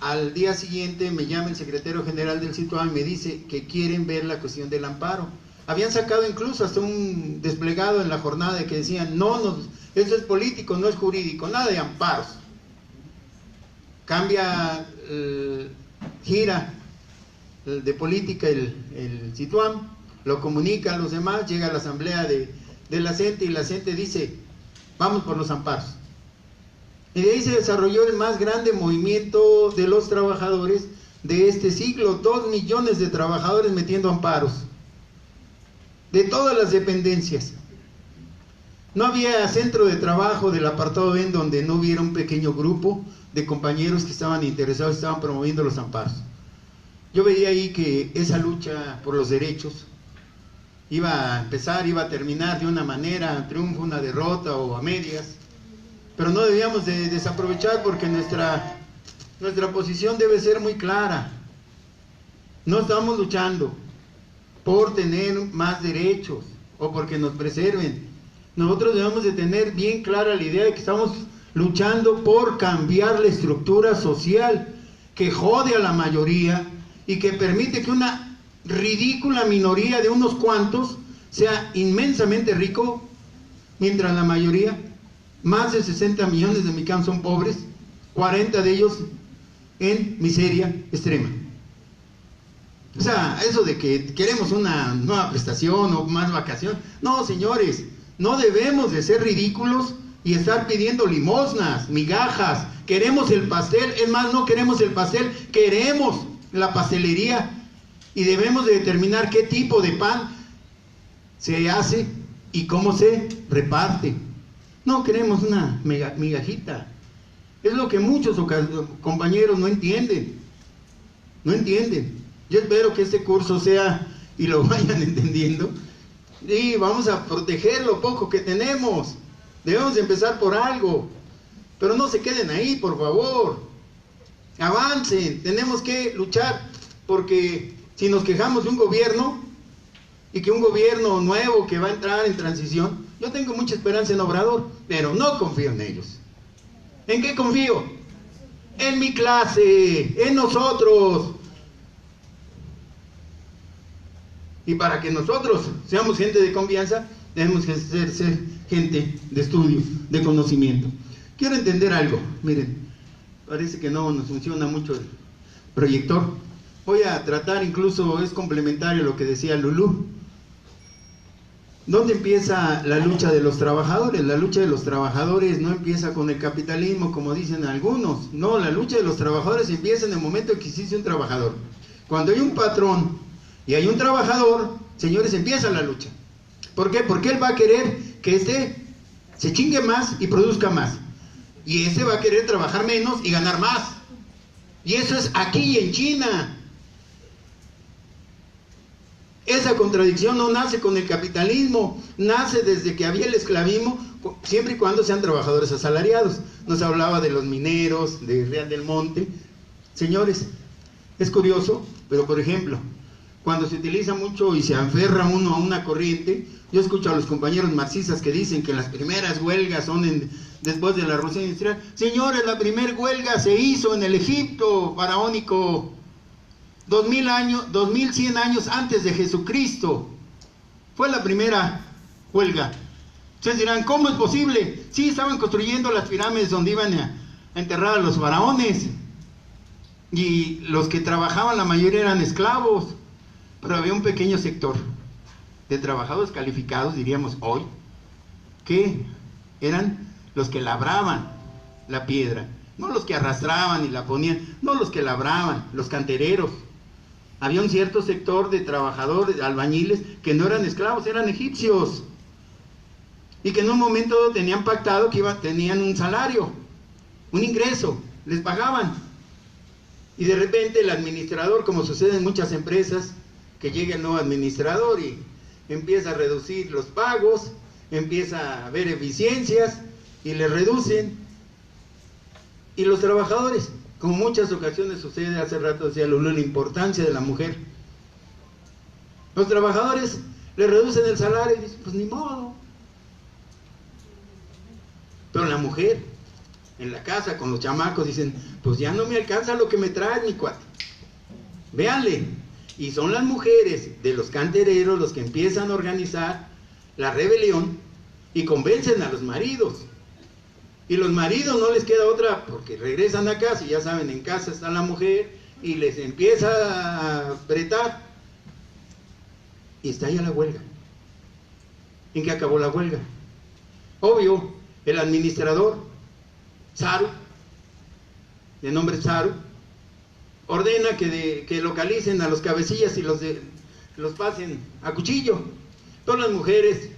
Al día siguiente me llama el secretario general del CITUAM y me dice que quieren ver la cuestión del amparo. Habían sacado incluso hasta un desplegado en la jornada de que decían, eso es político, no es jurídico, nada de amparos. Cambia, gira de política el CITUAM, lo comunica a los demás, llega a la asamblea de la CENTE y la CENTE dice, vamos por los amparos. Y de ahí se desarrolló el más grande movimiento de los trabajadores de este siglo, 2 millones de trabajadores metiendo amparos, de todas las dependencias. No había centro de trabajo del apartado B en donde no hubiera un pequeño grupo de compañeros que estaban interesados, estaban promoviendo los amparos. Yo veía ahí que esa lucha por los derechos iba a empezar, iba a terminar de una manera, un triunfo, una derrota o a medias, pero no debíamos de desaprovechar porque nuestra posición debe ser muy clara. No estamos luchando por tener más derechos o porque nos preserven. Nosotros debemos de tener bien clara la idea de que estamos luchando por cambiar la estructura social que jode a la mayoría y que permite que una ridícula minoría de unos cuantos sea inmensamente rico, mientras la mayoría, más de 60 millones de mexicanos son pobres, 40 de ellos en miseria extrema. O sea, eso de que queremos una nueva prestación o más vacación, no, señores, no debemos de ser ridículos y estar pidiendo limosnas, migajas. Queremos el pastel, es más, no queremos el pastel, queremos la pastelería, y debemos de determinar qué tipo de pan se hace y cómo se reparte. No queremos una migajita. Es lo que muchos compañeros no entienden. No entienden. Yo espero que este curso sea y lo vayan entendiendo. Y vamos a proteger lo poco que tenemos. Debemos de empezar por algo. Pero no se queden ahí, por favor. Avancen. Tenemos que luchar, porque si nos quejamos de un gobierno y que un gobierno nuevo que va a entrar en transición, yo tengo mucha esperanza en Obrador, pero no confío en ellos. ¿En qué confío? En mi clase, en nosotros. Y para que nosotros seamos gente de confianza, debemos ser gente de estudio, de conocimiento. Quiero entender algo. Miren, parece que no nos funciona mucho el proyector. Voy a tratar, incluso es complementario a lo que decía Lulú. ¿Dónde empieza la lucha de los trabajadores? La lucha de los trabajadores no empieza con el capitalismo, como dicen algunos. No, la lucha de los trabajadores empieza en el momento en que existe un trabajador. Cuando hay un patrón y hay un trabajador, señores, empieza la lucha. ¿Por qué? Porque él va a querer que este se chingue más y produzca más. Y este va a querer trabajar menos y ganar más. Y eso es aquí en China. Esa contradicción no nace con el capitalismo, nace desde que había el esclavismo, siempre y cuando sean trabajadores asalariados. Nos hablaba de los mineros, de Real del Monte. Señores, es curioso, pero por ejemplo, cuando se utiliza mucho y se aferra uno a una corriente, yo escucho a los compañeros marxistas que dicen que las primeras huelgas son después de la Revolución Industrial. Señores, la primera huelga se hizo en el Egipto faraónico, 2100 años antes de Jesucristo. Fue la primera huelga. Ustedes dirán, ¿cómo es posible? Sí, estaban construyendo las pirámides donde iban a enterrar a los faraones. Y los que trabajaban, la mayoría eran esclavos. Pero había un pequeño sector de trabajadores calificados, diríamos hoy, que eran los que labraban la piedra. No los que arrastraban y la ponían, no los que labraban, los cantereros. Había un cierto sector de trabajadores, albañiles, que no eran esclavos, eran egipcios. Y que en un momento tenían pactado que tenían un salario, un ingreso, les pagaban. Y de repente el administrador, como sucede en muchas empresas, que llega el nuevo administrador y empieza a reducir los pagos, empieza a ver eficiencias y le reducen. Y los trabajadores, como muchas ocasiones sucede, hace rato decía Lulú, la importancia de la mujer. Los trabajadores le reducen el salario y dicen, pues ni modo. Pero la mujer, en la casa con los chamacos, dicen, pues ya no me alcanza lo que me trae mi cuate. Véanle. Y son las mujeres de los cantereros los que empiezan a organizar la rebelión y convencen a los maridos. Y los maridos no les queda otra, porque regresan a casa y ya saben, en casa está la mujer y les empieza a apretar. y estalla la huelga. ¿En qué acabó la huelga? Obvio, el administrador, Saru, de nombre Saru, ordena que localicen a los cabecillas y los pasen a cuchillo. Todas las mujeres,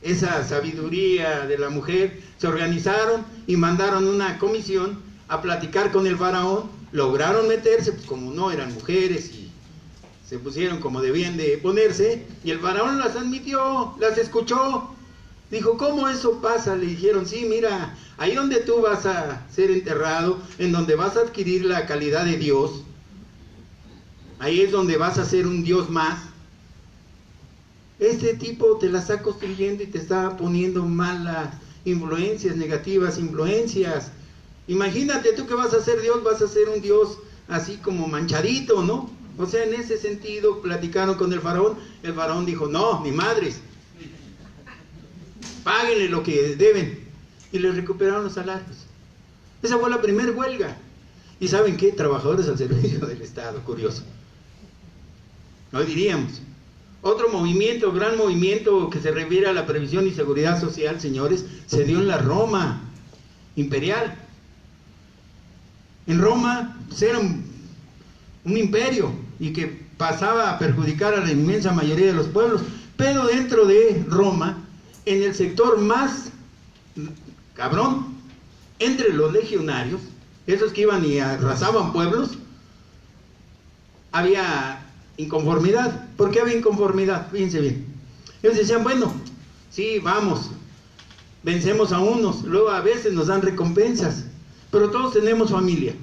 esa sabiduría de la mujer, se organizaron y mandaron una comisión a platicar con el faraón. Lograron meterse, pues como no eran mujeres y se pusieron como debían de ponerse, y el faraón las admitió, las escuchó. Dijo, ¿cómo eso pasa? Le dijeron, sí, mira, ahí donde tú vas a ser enterrado, en donde vas a adquirir la calidad de Dios, ahí es donde vas a ser un Dios más. Este tipo te la está construyendo y te está poniendo malas influencias, negativas influencias. Imagínate tú que vas a ser Dios, vas a ser un Dios así como manchadito, ¿no? O sea, en ese sentido platicaron con el faraón dijo, no, ni madres, páguenle lo que deben, y le recuperaron los salarios. Esa fue la primera huelga. ¿Y saben qué? Trabajadores al servicio del Estado, curioso. No diríamos. Otro movimiento, gran movimiento que se refiere a la previsión y seguridad social, señores, se dio en la Roma imperial. En Roma pues, era un imperio y que pasaba a perjudicar a la inmensa mayoría de los pueblos, pero dentro de Roma, en el sector más cabrón, entre los legionarios, esos que iban y arrasaban pueblos, había inconformidad. ¿Por qué había inconformidad? Fíjense bien. Ellos decían, bueno, sí, vamos, vencemos a unos, luego a veces nos dan recompensas, pero todos tenemos familia.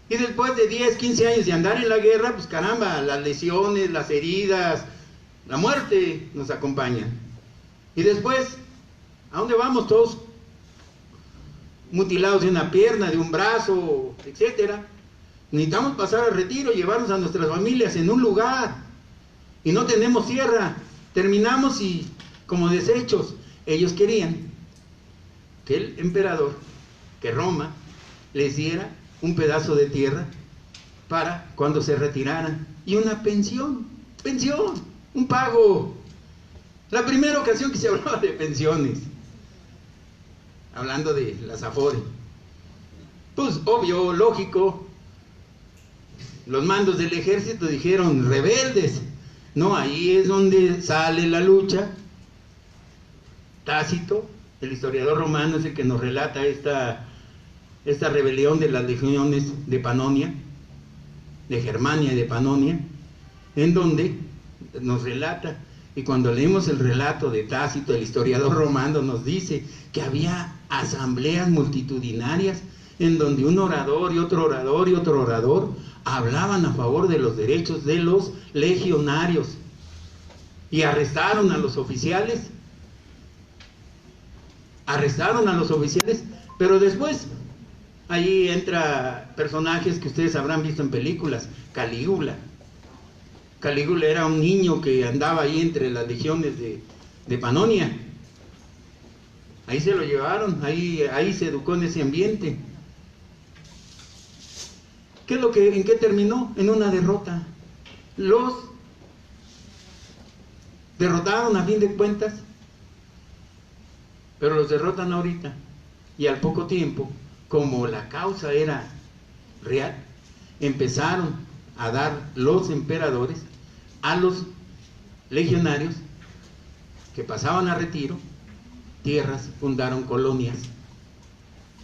Y después de 10, 15 años de andar en la guerra, pues caramba, las lesiones, las heridas, la muerte nos acompañan. Y después, ¿a dónde vamos? Todos mutilados de una pierna, de un brazo, etcétera. Necesitamos pasar al retiro, llevarnos a nuestras familias en un lugar. Y no tenemos tierra. Terminamos y como desechos. Ellos querían que el emperador, que Roma, les diera un pedazo de tierra para cuando se retiraran. Y una pensión, un pago. La primera ocasión que se hablaba de pensiones, hablando de las Afore. Pues obvio, lógico, los mandos del ejército dijeron rebeldes. No, ahí es donde sale la lucha. Tácito, el historiador romano, es el que nos relata esta rebelión de las legiones de Panonia, de Germania y de Panonia, en donde nos relata, y cuando leemos el relato de Tácito, el historiador romano, nos dice que había asambleas multitudinarias en donde un orador y otro orador y otro orador hablaban a favor de los derechos de los legionarios, y arrestaron a los oficiales, pero después ahí entra personajes que ustedes habrán visto en películas. Calígula era un niño que andaba ahí entre las legiones de Panonia. Ahí se lo llevaron, ahí se educó en ese ambiente. ¿En qué terminó? En una derrota. Los derrotaron a fin de cuentas, pero los derrotan ahorita, y al poco tiempo, como la causa era real, empezaron a dar los emperadores a los legionarios que pasaban a retiro tierras, fundaron colonias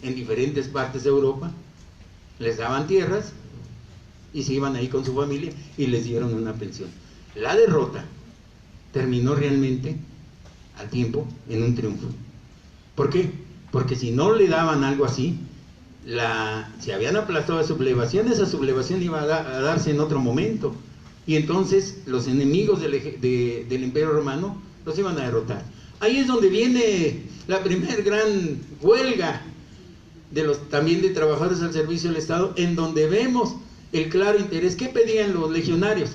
en diferentes partes de Europa, les daban tierras y se iban ahí con su familia y les dieron una pensión. La derrota terminó realmente al tiempo en un triunfo. ¿Por qué? Porque si no le daban algo así, si habían aplastado a sublevación, esa sublevación iba a darse en otro momento, y entonces los enemigos del Imperio Romano los iban a derrotar. Ahí es donde viene la primer gran huelga también de trabajadores al servicio del Estado, en donde vemos el claro interés. ¿Qué pedían los legionarios?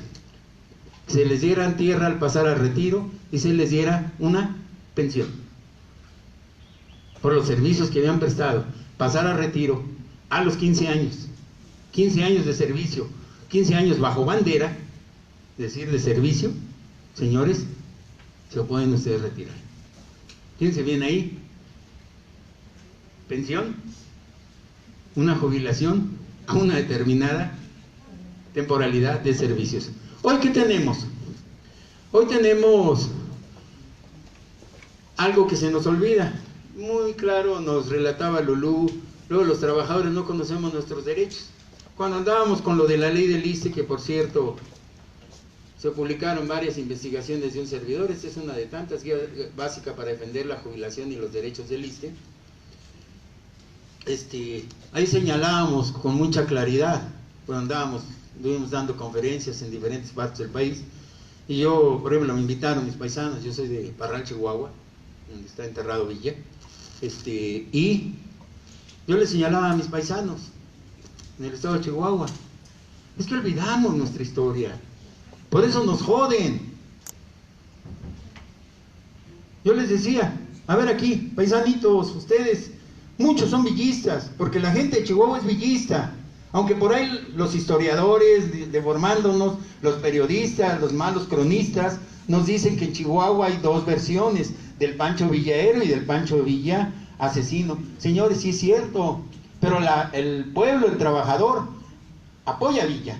Se les dieran tierra al pasar al retiro y se les diera una pensión por los servicios que habían prestado. Pasar a retiro a los 15 años, 15 años de servicio, 15 años bajo bandera, es decir, de servicio, Señores, se pueden ustedes retirar. Fíjense bien ahí. Pensión, una jubilación a una determinada temporalidad de servicios. ¿Hoy qué tenemos? Hoy tenemos algo que se nos olvida. Muy claro nos relataba Lulú, luego los trabajadores no conocemos nuestros derechos. Cuando andábamos con lo de la ley del ISSSTE, que por cierto se publicaron varias investigaciones de un servidor, esta es una de tantas, guía básica para defender la jubilación y los derechos del ISSSTE. Ahí señalábamos con mucha claridad, cuando estuvimos dando conferencias en diferentes partes del país, y yo, por ejemplo, me invitaron mis paisanos, yo soy de Parral, Chihuahua, donde está enterrado Villa, y yo les señalaba a mis paisanos en el estado de Chihuahua, es que olvidamos nuestra historia, por eso nos joden. Yo les decía, a ver aquí, paisanitos, ustedes, muchos son villistas, porque la gente de Chihuahua es villista, aunque por ahí los historiadores, deformándonos, los periodistas, los malos cronistas, nos dicen que en Chihuahua hay dos versiones, del Pancho Villa héroe y del Pancho Villa asesino. Señores, sí es cierto, pero el pueblo, el trabajador, apoya a Villa.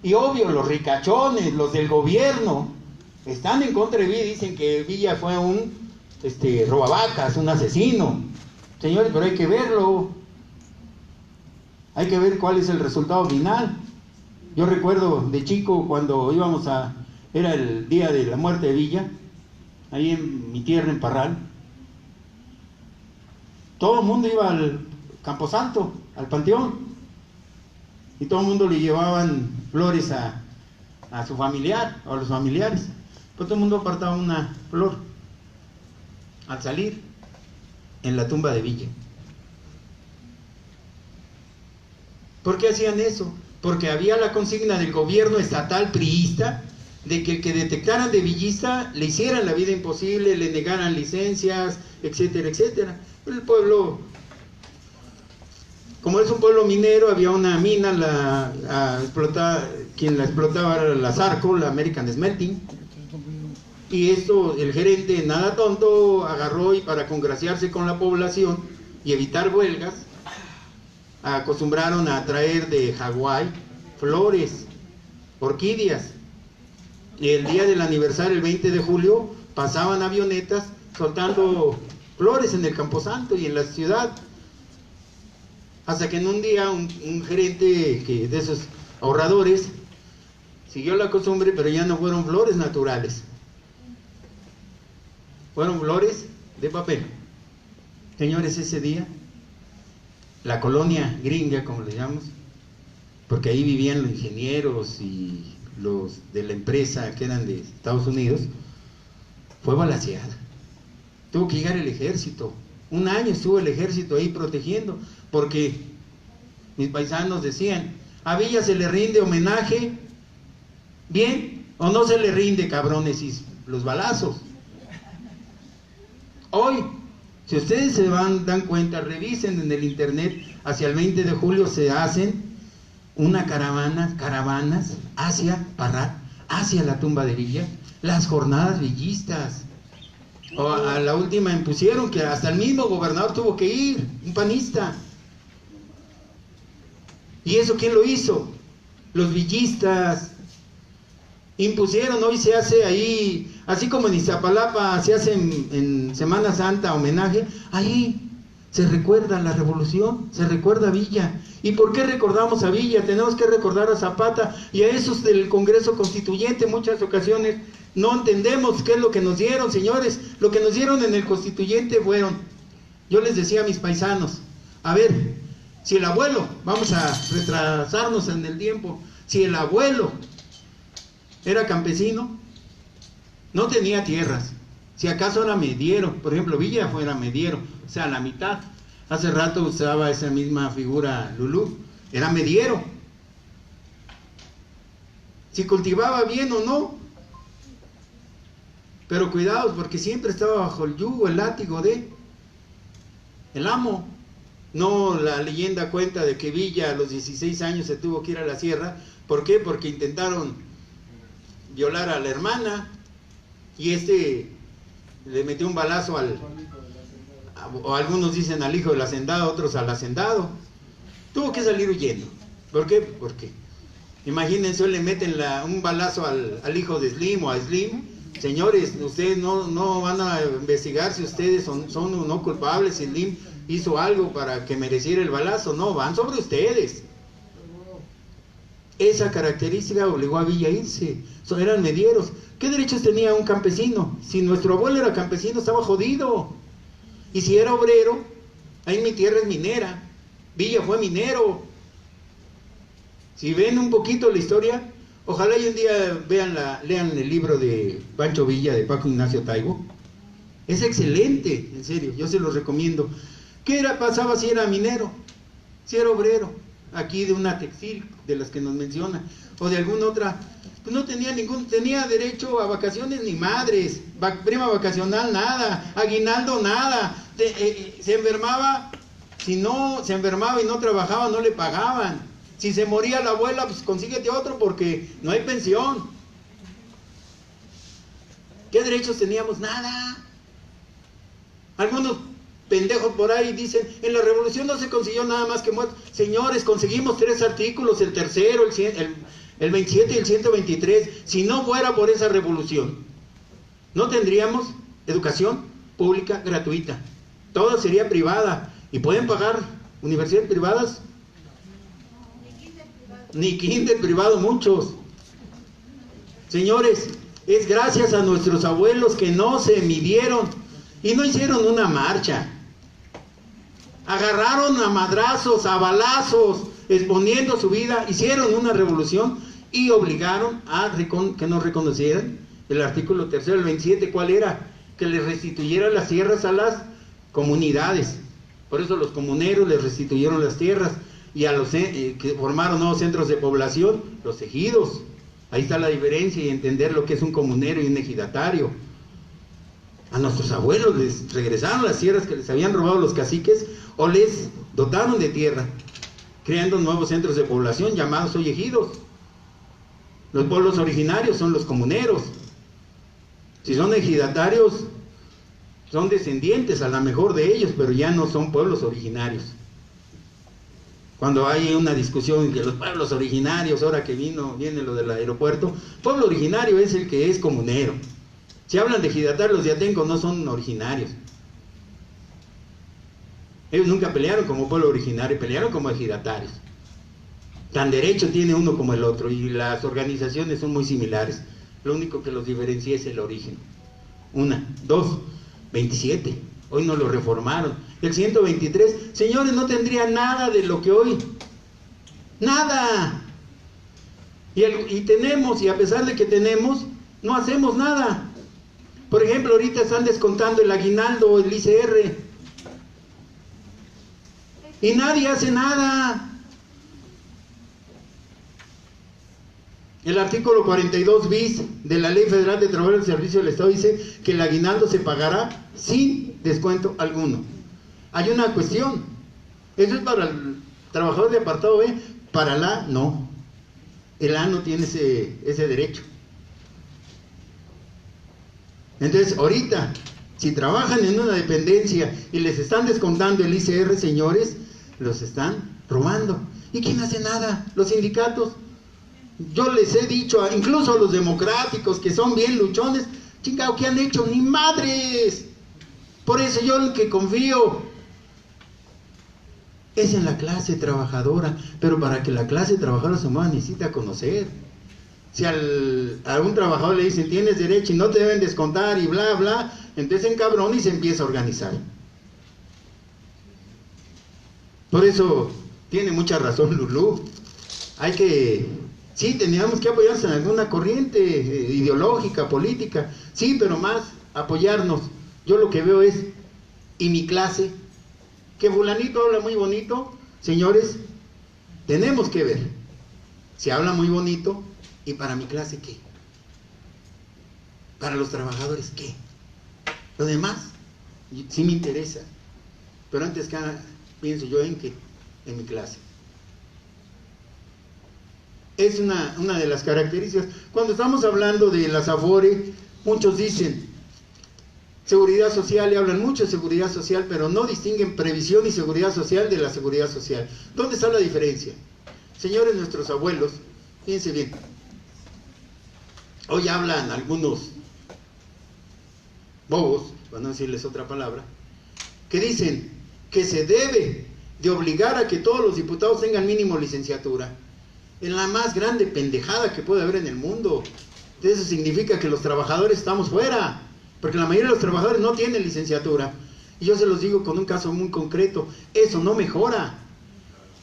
Y obvio, los ricachones, los del gobierno, están en contra de Villa, dicen que Villa fue un robavacas, un asesino. Señores, pero hay que verlo. Hay que ver cuál es el resultado final. Yo recuerdo de chico cuando era el día de la muerte de Villa, ahí en mi tierra, en Parral. Todo el mundo iba al Camposanto, al panteón, y todo el mundo le llevaban flores a su familiar, o a los familiares. Pues todo el mundo apartaba una flor al salir en la tumba de Villa. ¿Por qué hacían eso? Porque había la consigna del gobierno estatal priista de que el que detectaran de villista le hicieran la vida imposible, le negaran licencias, etcétera, etcétera. El pueblo, como es un pueblo minero, había una mina, quien la explotaba era la Sarco, la American Smelting, y el gerente, nada tonto, agarró y para congraciarse con la población y evitar huelgas, acostumbraron a traer de Hawái flores, orquídeas, y el día del aniversario, el 20 de julio, pasaban avionetas soltando flores en el Camposanto y en la ciudad, hasta que en un día un gerente de esos ahorradores siguió la costumbre, pero ya no fueron flores naturales, fueron flores de papel. Señores, ese día la colonia gringa, como le llamamos, porque ahí vivían los ingenieros y los de la empresa que eran de Estados Unidos, fue balaceada. Tuvo que llegar el ejército. Un año estuvo el ejército ahí protegiendo, porque mis paisanos decían, a Villa se le rinde homenaje, bien, o no se le rinde, cabrones, y los balazos. Hoy, si ustedes dan cuenta, revisen en el internet, hacia el 20 de julio se hacen caravanas hacia Parral, hacia la tumba de Villa, las jornadas villistas. A la última impusieron que hasta el mismo gobernador tuvo que ir, un panista. ¿Y eso quién lo hizo? Los villistas. Impusieron, hoy se hace ahí, así como en Iztapalapa se hace en Semana Santa homenaje, ahí se recuerda la revolución, se recuerda a Villa. ¿Y por qué recordamos a Villa? Tenemos que recordar a Zapata y a esos del Congreso Constituyente. En muchas ocasiones no entendemos qué es lo que nos dieron, señores. Lo que nos dieron en el Constituyente yo les decía a mis paisanos, a ver, si el abuelo, vamos a retrasarnos en el tiempo, si el abuelo era campesino, no tenía tierras, si acaso era mediero, por ejemplo Villa fuera mediero, o sea la mitad. Hace rato usaba esa misma figura Lulú, era mediero. Si cultivaba bien o no, pero cuidados, porque siempre estaba bajo el yugo, el látigo de el amo. No, la leyenda cuenta de que Villa a los 16 años se tuvo que ir a la sierra. ¿Por qué? Porque intentaron violar a la hermana y le metió un balazo o algunos dicen al hijo del hacendado, otros al hacendado. Tuvo que salir huyendo. ¿Por qué? Porque imagínense, le meten un balazo al hijo de Slim o a Slim. Señores, ustedes no van a investigar si ustedes son o no culpables, si Slim hizo algo para que mereciera el balazo. No, van sobre ustedes. Esa característica obligó a Villa a irse. Eran medieros. ¿Qué derechos tenía un campesino? Si nuestro abuelo era campesino, estaba jodido. Y si era obrero, ahí mi tierra es minera. Villa fue minero. Si ven un poquito la historia, ojalá y un día lean el libro de Pancho Villa, de Paco Ignacio Taibo. Es excelente, en serio, yo se los recomiendo. ¿Qué pasaba si era minero? Si era obrero, aquí de una textil, de las que nos menciona, o de alguna otra, pues no tenía derecho a vacaciones ni madres, prima vacacional nada, aguinaldo nada, se enfermaba, si no se enfermaba y no trabajaba no le pagaban, si se moría la abuela pues consíguete otro porque no hay pensión. ¿Qué derechos teníamos? Nada. Algunos pendejos por ahí dicen, en la revolución no se consiguió nada más que muertos. Señores, conseguimos 3 artículos, el tercero, el 27 y el 123. Si no fuera por esa revolución, no tendríamos educación pública gratuita. Toda sería privada. ¿Y pueden pagar universidades privadas? Ni kinder privado muchos. Señores, es gracias a nuestros abuelos que no se midieron y no hicieron una marcha. Agarraron a madrazos, a balazos, exponiendo su vida, hicieron una revolución y obligaron a que nos reconocieran el artículo 3, el 27, ¿cuál era? Que les restituyeran las tierras a las comunidades. Por eso los comuneros les restituyeron las tierras, y a los que formaron nuevos centros de población, los ejidos. Ahí está la diferencia y entender lo que es un comunero y un ejidatario. A nuestros abuelos les regresaron las tierras que les habían robado los caciques o les dotaron de tierra, creando nuevos centros de población llamados hoy ejidos. Los pueblos originarios son los comuneros. Si son ejidatarios, son descendientes a lo mejor de ellos, pero ya no son pueblos originarios. Cuando hay una discusión que los pueblos originarios, ahora que viene lo del aeropuerto, pueblo originario es el que es comunero. Si hablan de ejidatarios, los de Atenco no son originarios. Ellos nunca pelearon como pueblo originario, pelearon como ejidatarios. Tan derecho tiene uno como el otro, y las organizaciones son muy similares. Lo único que los diferencia es el origen. 2, 27. Hoy no lo reformaron. El 123, señores, no tendría nada de lo que hoy. Nada. Y tenemos, y a pesar de que tenemos, no hacemos nada. Por ejemplo, ahorita están descontando el aguinaldo, el ICR. Y nadie hace nada. El artículo 42 bis de la Ley Federal de Trabajo del Servicio del Estado dice que el aguinaldo se pagará sin descuento alguno. Hay una cuestión. Eso es para el trabajador de apartado B, para el A no. El A no tiene ese derecho. Entonces, ahorita, si trabajan en una dependencia y les están descontando el ICR, señores, los están robando. ¿Y quién hace nada? Los sindicatos. Yo les he dicho, incluso a los democráticos que son bien luchones, chingado, ¿qué han hecho? ¡Ni madres! Por eso yo el que confío es en la clase trabajadora, pero para que la clase trabajadora se mueva necesita conocer. Si a un trabajador le dicen tienes derecho y no te deben descontar y bla bla, entonces encabrona y se empieza a organizar. Por eso tiene mucha razón Lulú. Sí, teníamos que apoyarnos en alguna corriente ideológica, política, sí, pero más apoyarnos. Yo lo que veo es, ¿y mi clase? Que fulanito habla muy bonito, señores, tenemos que ver. Si habla muy bonito, ¿y para mi clase qué? ¿Para los trabajadores qué? Lo demás, sí me interesa, pero antes que nada, pienso yo en qué, en mi clase. Es una de las características. Cuando estamos hablando de las AFORE, Muchos dicen seguridad social y hablan mucho de seguridad social, pero no distinguen previsión y seguridad social de la seguridad social. ¿Dónde está la diferencia? Señores, nuestros abuelos, fíjense bien, hoy hablan algunos bobos, para no decirles otra palabra, que dicen que se debe de obligar a que todos los diputados tengan mínimo licenciatura. En la más grande pendejada que puede haber en el mundo. Eso significa que los trabajadores estamos fuera, porque la mayoría de los trabajadores no tienen licenciatura. Y yo se los digo con un caso muy concreto, eso no mejora.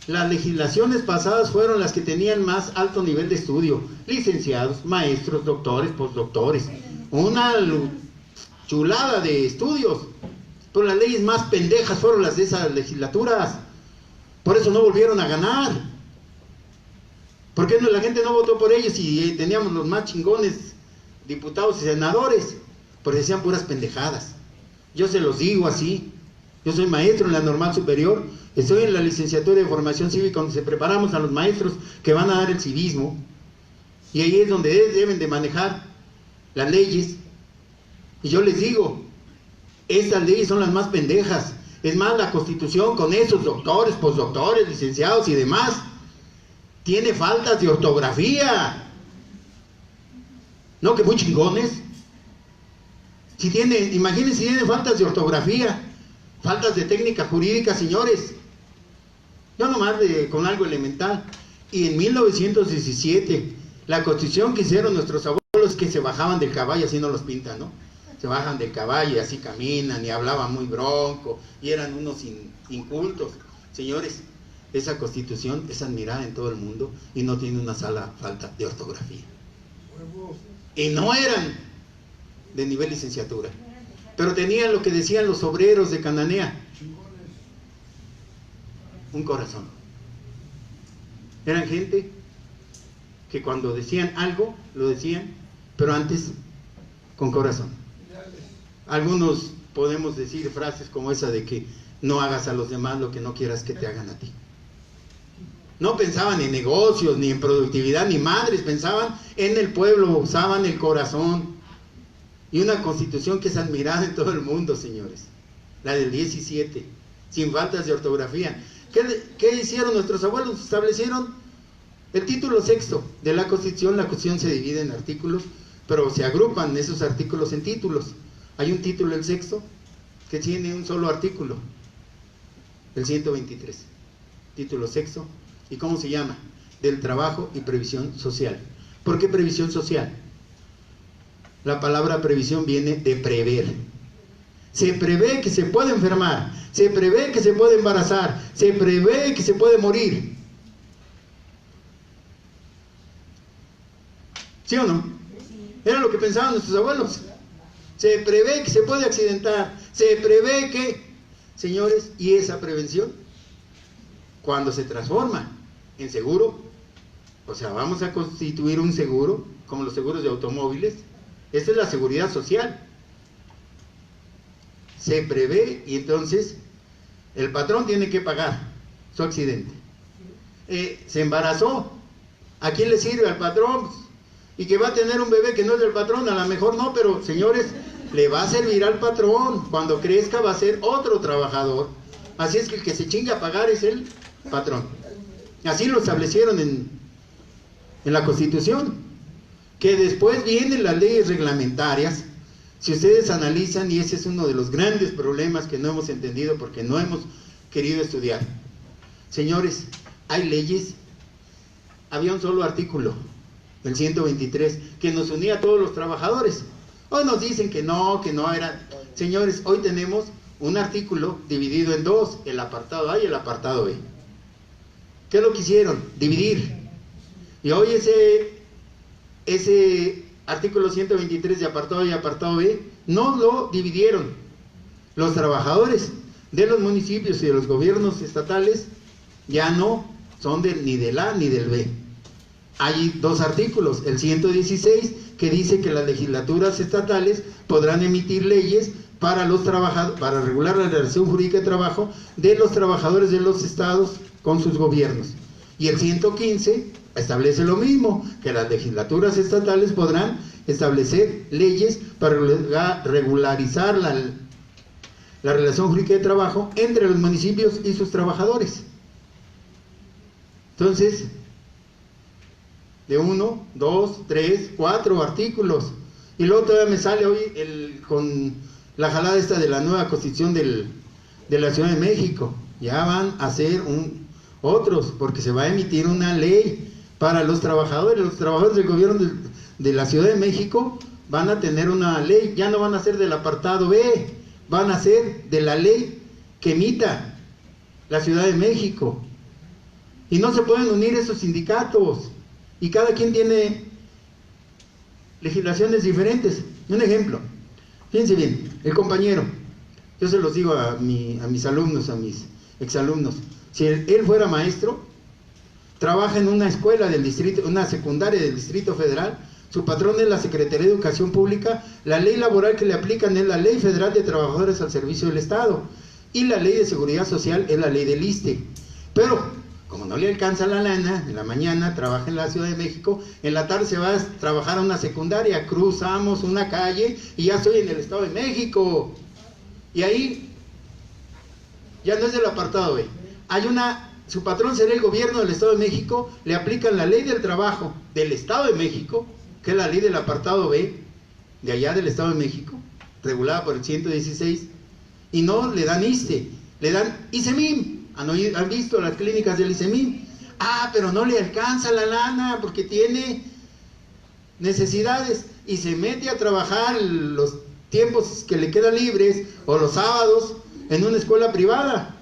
Las legislaciones pasadas fueron las que tenían más alto nivel de estudio, licenciados, maestros, doctores, postdoctores, una chulada de estudios, pero las leyes más pendejas fueron las de esas legislaturas. Por eso no volvieron a ganar. ¿Por qué la gente no votó por ellos si teníamos los más chingones diputados y senadores? Porque decían puras pendejadas. Yo se los digo así. Yo soy maestro en la normal superior, estoy en la licenciatura de formación cívica donde se preparamos a los maestros que van a dar el civismo, y ahí es donde deben de manejar las leyes. Y yo les digo, estas leyes son las más pendejas. Es más, la Constitución con esos doctores, postdoctores, licenciados y demás, tiene faltas de ortografía. No, que muy chingones. Si tiene, imagínense si tiene faltas de ortografía, faltas de técnica jurídica, señores. Yo nomás con algo elemental. Y en 1917, la Constitución que hicieron nuestros abuelos, que se bajaban del caballo, así no los pintan, ¿no? Se bajan del caballo y así caminan y hablaban muy bronco y eran unos incultos. Señores, esa Constitución es admirada en todo el mundo y no tiene una sola falta de ortografía. Y no eran de nivel licenciatura, pero tenían lo que decían los obreros de Cananea: un corazón. Eran gente que cuando decían algo, lo decían, pero antes con corazón. Algunos podemos decir frases como esa de que no hagas a los demás lo que no quieras que te hagan a ti. No pensaban en negocios, ni en productividad, ni madres, pensaban en el pueblo, usaban el corazón. Y una Constitución que es admirada en todo el mundo, señores. La del 17, sin faltas de ortografía. ¿Qué hicieron nuestros abuelos? Establecieron el título sexto de la Constitución. La Constitución se divide en artículos, pero se agrupan esos artículos en títulos. Hay un título, el sexto, que tiene un solo artículo, el 123, título sexto. ¿Y cómo se llama? Del trabajo y previsión social. ¿Por qué previsión social? La palabra previsión viene de prever. Se prevé que se puede enfermar, se prevé que se puede embarazar, se prevé que se puede morir. ¿Sí o no? Era lo que pensaban nuestros abuelos. Se prevé que se puede accidentar, se prevé que... Señores, ¿y esa prevención? Cuando se transforma en seguro, o sea, vamos a constituir un seguro, como los seguros de automóviles. Esta es la seguridad social. Se prevé y entonces el patrón tiene que pagar su accidente. Se embarazó, ¿a quién le sirve? Al patrón. Y que va a tener un bebé que no es del patrón, a lo mejor no, pero señores, le va a servir al patrón. Cuando crezca va a ser otro trabajador. Así es que el que se chinga a pagar es el patrón. Así lo establecieron en la Constitución. Que después vienen las leyes reglamentarias. Si ustedes analizan, y ese es uno de los grandes problemas que no hemos entendido porque no hemos querido estudiar. Señores, hay leyes, había un solo artículo, el 123, que nos unía a todos los trabajadores. Hoy nos dicen que no era. Señores, hoy tenemos un artículo dividido en dos, el apartado A y el apartado B. ¿Qué es lo que hicieron? Dividir. Y hoy ese artículo 123 de apartado A y apartado B no lo dividieron. Los trabajadores de los municipios y de los gobiernos estatales ya no son ni del A ni del B. Hay dos artículos, el 116, que dice que las legislaturas estatales podrán emitir leyes para los trabajadores, para regular la relación jurídica de trabajo de los trabajadores de los estados con sus gobiernos. Y el 115, establece lo mismo, que las legislaturas estatales podrán establecer leyes para regularizar la relación jurídica de trabajo entre los municipios y sus trabajadores. Entonces, de 1, 2, 3, 4 artículos, y luego todavía me sale hoy con la jalada esta de la nueva constitución de la Ciudad de México. Ya van a ser otros, porque se va a emitir una ley para los trabajadores. Los trabajadores del gobierno de la Ciudad de México van a tener una ley, ya no van a ser del apartado B, van a ser de la ley que emita la Ciudad de México. Y no se pueden unir esos sindicatos, y cada quien tiene legislaciones diferentes. Un ejemplo, fíjense bien, el compañero, yo se los digo a mis alumnos, a mis exalumnos, si él fuera maestro, trabaja en una escuela del distrito, una secundaria del Distrito Federal, su patrón es la Secretaría de Educación Pública, la ley laboral que le aplican es la Ley Federal de Trabajadores al Servicio del Estado, y la Ley de Seguridad Social es la Ley del ISSSTE. Pero como no le alcanza la lana, en la mañana trabaja en la Ciudad de México, en la tarde se va a trabajar a una secundaria, cruzamos una calle y ya estoy en el Estado de México. Y ahí ya no es del apartado B. Su patrón será el gobierno del Estado de México, le aplican la ley del trabajo del Estado de México, que es la ley del apartado B, de allá del Estado de México, regulada por el 116, y no le dan ISSSTE, le dan ISEMIM. ¿Han visto las clínicas del ISEMIM? Pero no le alcanza la lana porque tiene necesidades y se mete a trabajar los tiempos que le quedan libres o los sábados en una escuela privada.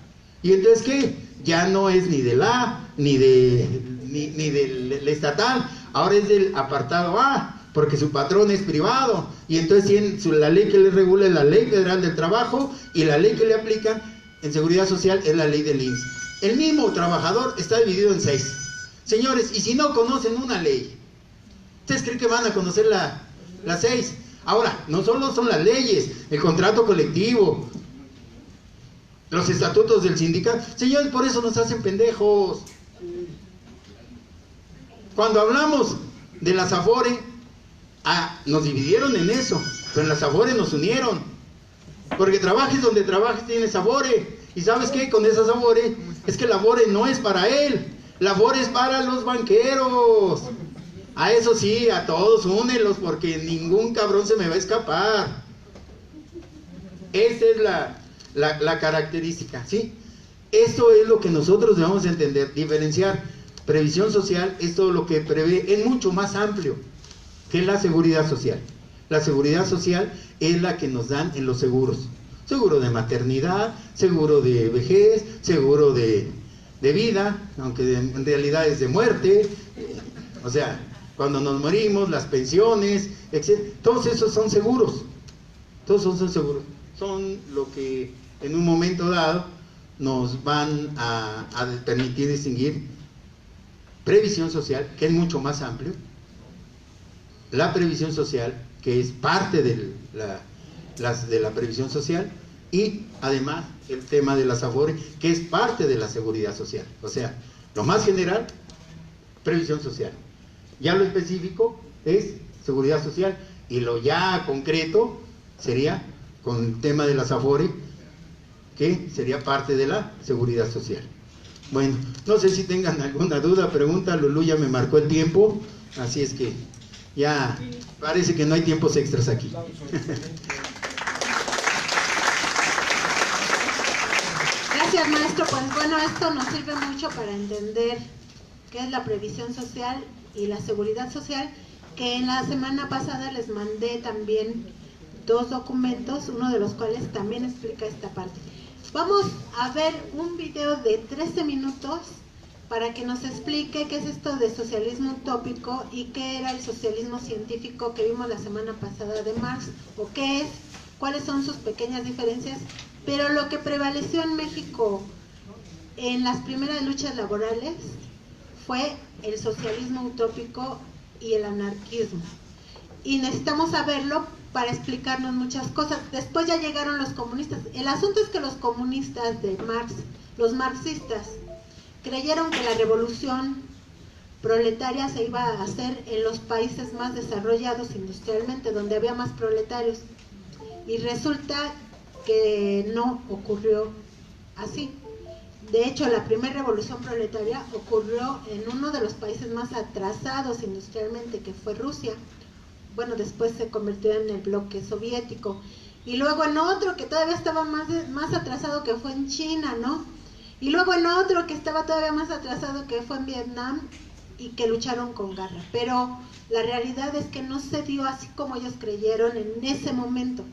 Y entonces, ¿qué? Ya no es ni del A ni del estatal, ahora es del apartado A, porque su patrón es privado, y entonces tiene la ley que le regula es la Ley Federal del Trabajo, y la ley que le aplican en Seguridad Social es la ley del INSS. El mismo trabajador está dividido en 6. Señores, y si no conocen una ley, ¿ustedes creen que van a conocer las 6? Ahora, no solo son las leyes, el contrato colectivo, los estatutos del sindicato. Señores, por eso nos hacen pendejos. Cuando hablamos de las AFORE, nos dividieron en eso, pero en las AFORE nos unieron. Porque trabajes donde trabajes tienes AFORE. ¿Y sabes qué? Con esas AFORE, es que la AFORE no es para él, la AFORE es para los banqueros. A eso sí, a todos únelos, porque ningún cabrón se me va a escapar. Esa es la característica, ¿sí? Esto es lo que nosotros debemos entender, diferenciar. Previsión social es todo lo que prevé, es mucho más amplio que la seguridad social. La seguridad social es la que nos dan en los seguros. Seguro de maternidad, seguro de vejez, seguro de vida, aunque en realidad es de muerte. O sea, cuando nos morimos, las pensiones, etc. Todos esos son seguros. Todos esos son seguros. Son lo que en un momento dado nos van a permitir distinguir previsión social, que es mucho más amplio, la previsión social, que es parte de la previsión social, y además el tema de las AFORE, que es parte de la seguridad social. O sea, lo más general, previsión social. Ya lo específico es seguridad social, y lo ya concreto sería con el tema de las AFORE, que sería parte de la seguridad social. Bueno, no sé si tengan alguna duda, pregunta. Lulú ya me marcó el tiempo, así es que ya parece que no hay tiempos extras aquí. Gracias, maestro. Pues bueno, esto nos sirve mucho para entender qué es la previsión social y la seguridad social, que en la semana pasada les mandé también 2 documentos, uno de los cuales también explica esta parte. Vamos a ver un video de 13 minutos para que nos explique qué es esto de socialismo utópico y qué era el socialismo científico que vimos la semana pasada de Marx, o qué es, cuáles son sus pequeñas diferencias, pero lo que prevaleció en México en las primeras luchas laborales fue el socialismo utópico y el anarquismo. Y necesitamos saberlo para explicarnos muchas cosas. Después ya llegaron los comunistas. El asunto es que los comunistas de Marx, los marxistas, creyeron que la revolución proletaria se iba a hacer en los países más desarrollados industrialmente, donde había más proletarios. Y resulta que no ocurrió así. De hecho, la primera revolución proletaria ocurrió en uno de los países más atrasados industrialmente, que fue Rusia. Bueno, después se convirtió en el bloque soviético. Y luego en otro que todavía estaba más atrasado, que fue en China, ¿no? Y luego en otro que estaba todavía más atrasado, que fue en Vietnam, y que lucharon con garra. Pero la realidad es que no se dio así como ellos creyeron en ese momento.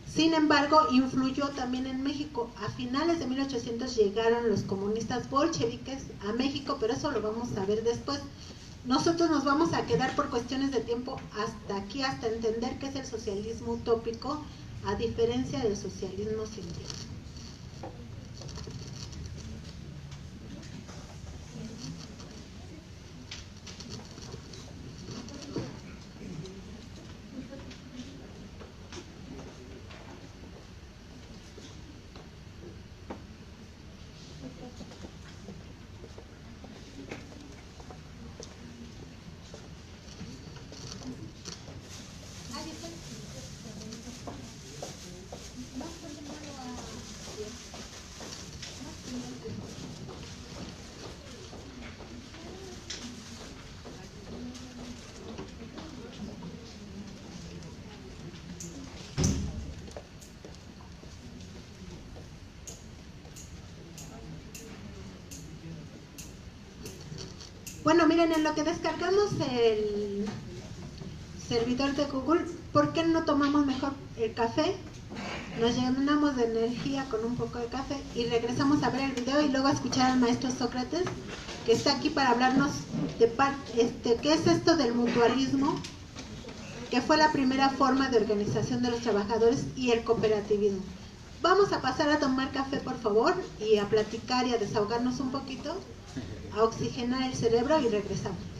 Sin embargo, influyó también en México. A finales de 1800 llegaron los comunistas bolcheviques a México, pero eso lo vamos a ver después. Nosotros nos vamos a quedar por cuestiones de tiempo hasta aquí, hasta entender qué es el socialismo utópico, a diferencia del socialismo científico. Bueno, miren, en lo que descargamos el servidor de Google, ¿por qué no tomamos mejor el café? Nos llenamos de energía con un poco de café y regresamos a ver el video y luego a escuchar al maestro Sócrates, que está aquí para hablarnos de qué es esto del mutualismo, que fue la primera forma de organización de los trabajadores, y el cooperativismo. Vamos a pasar a tomar café, por favor, y a platicar y a desahogarnos un poquito, a oxigenar el cerebro, y regresamos.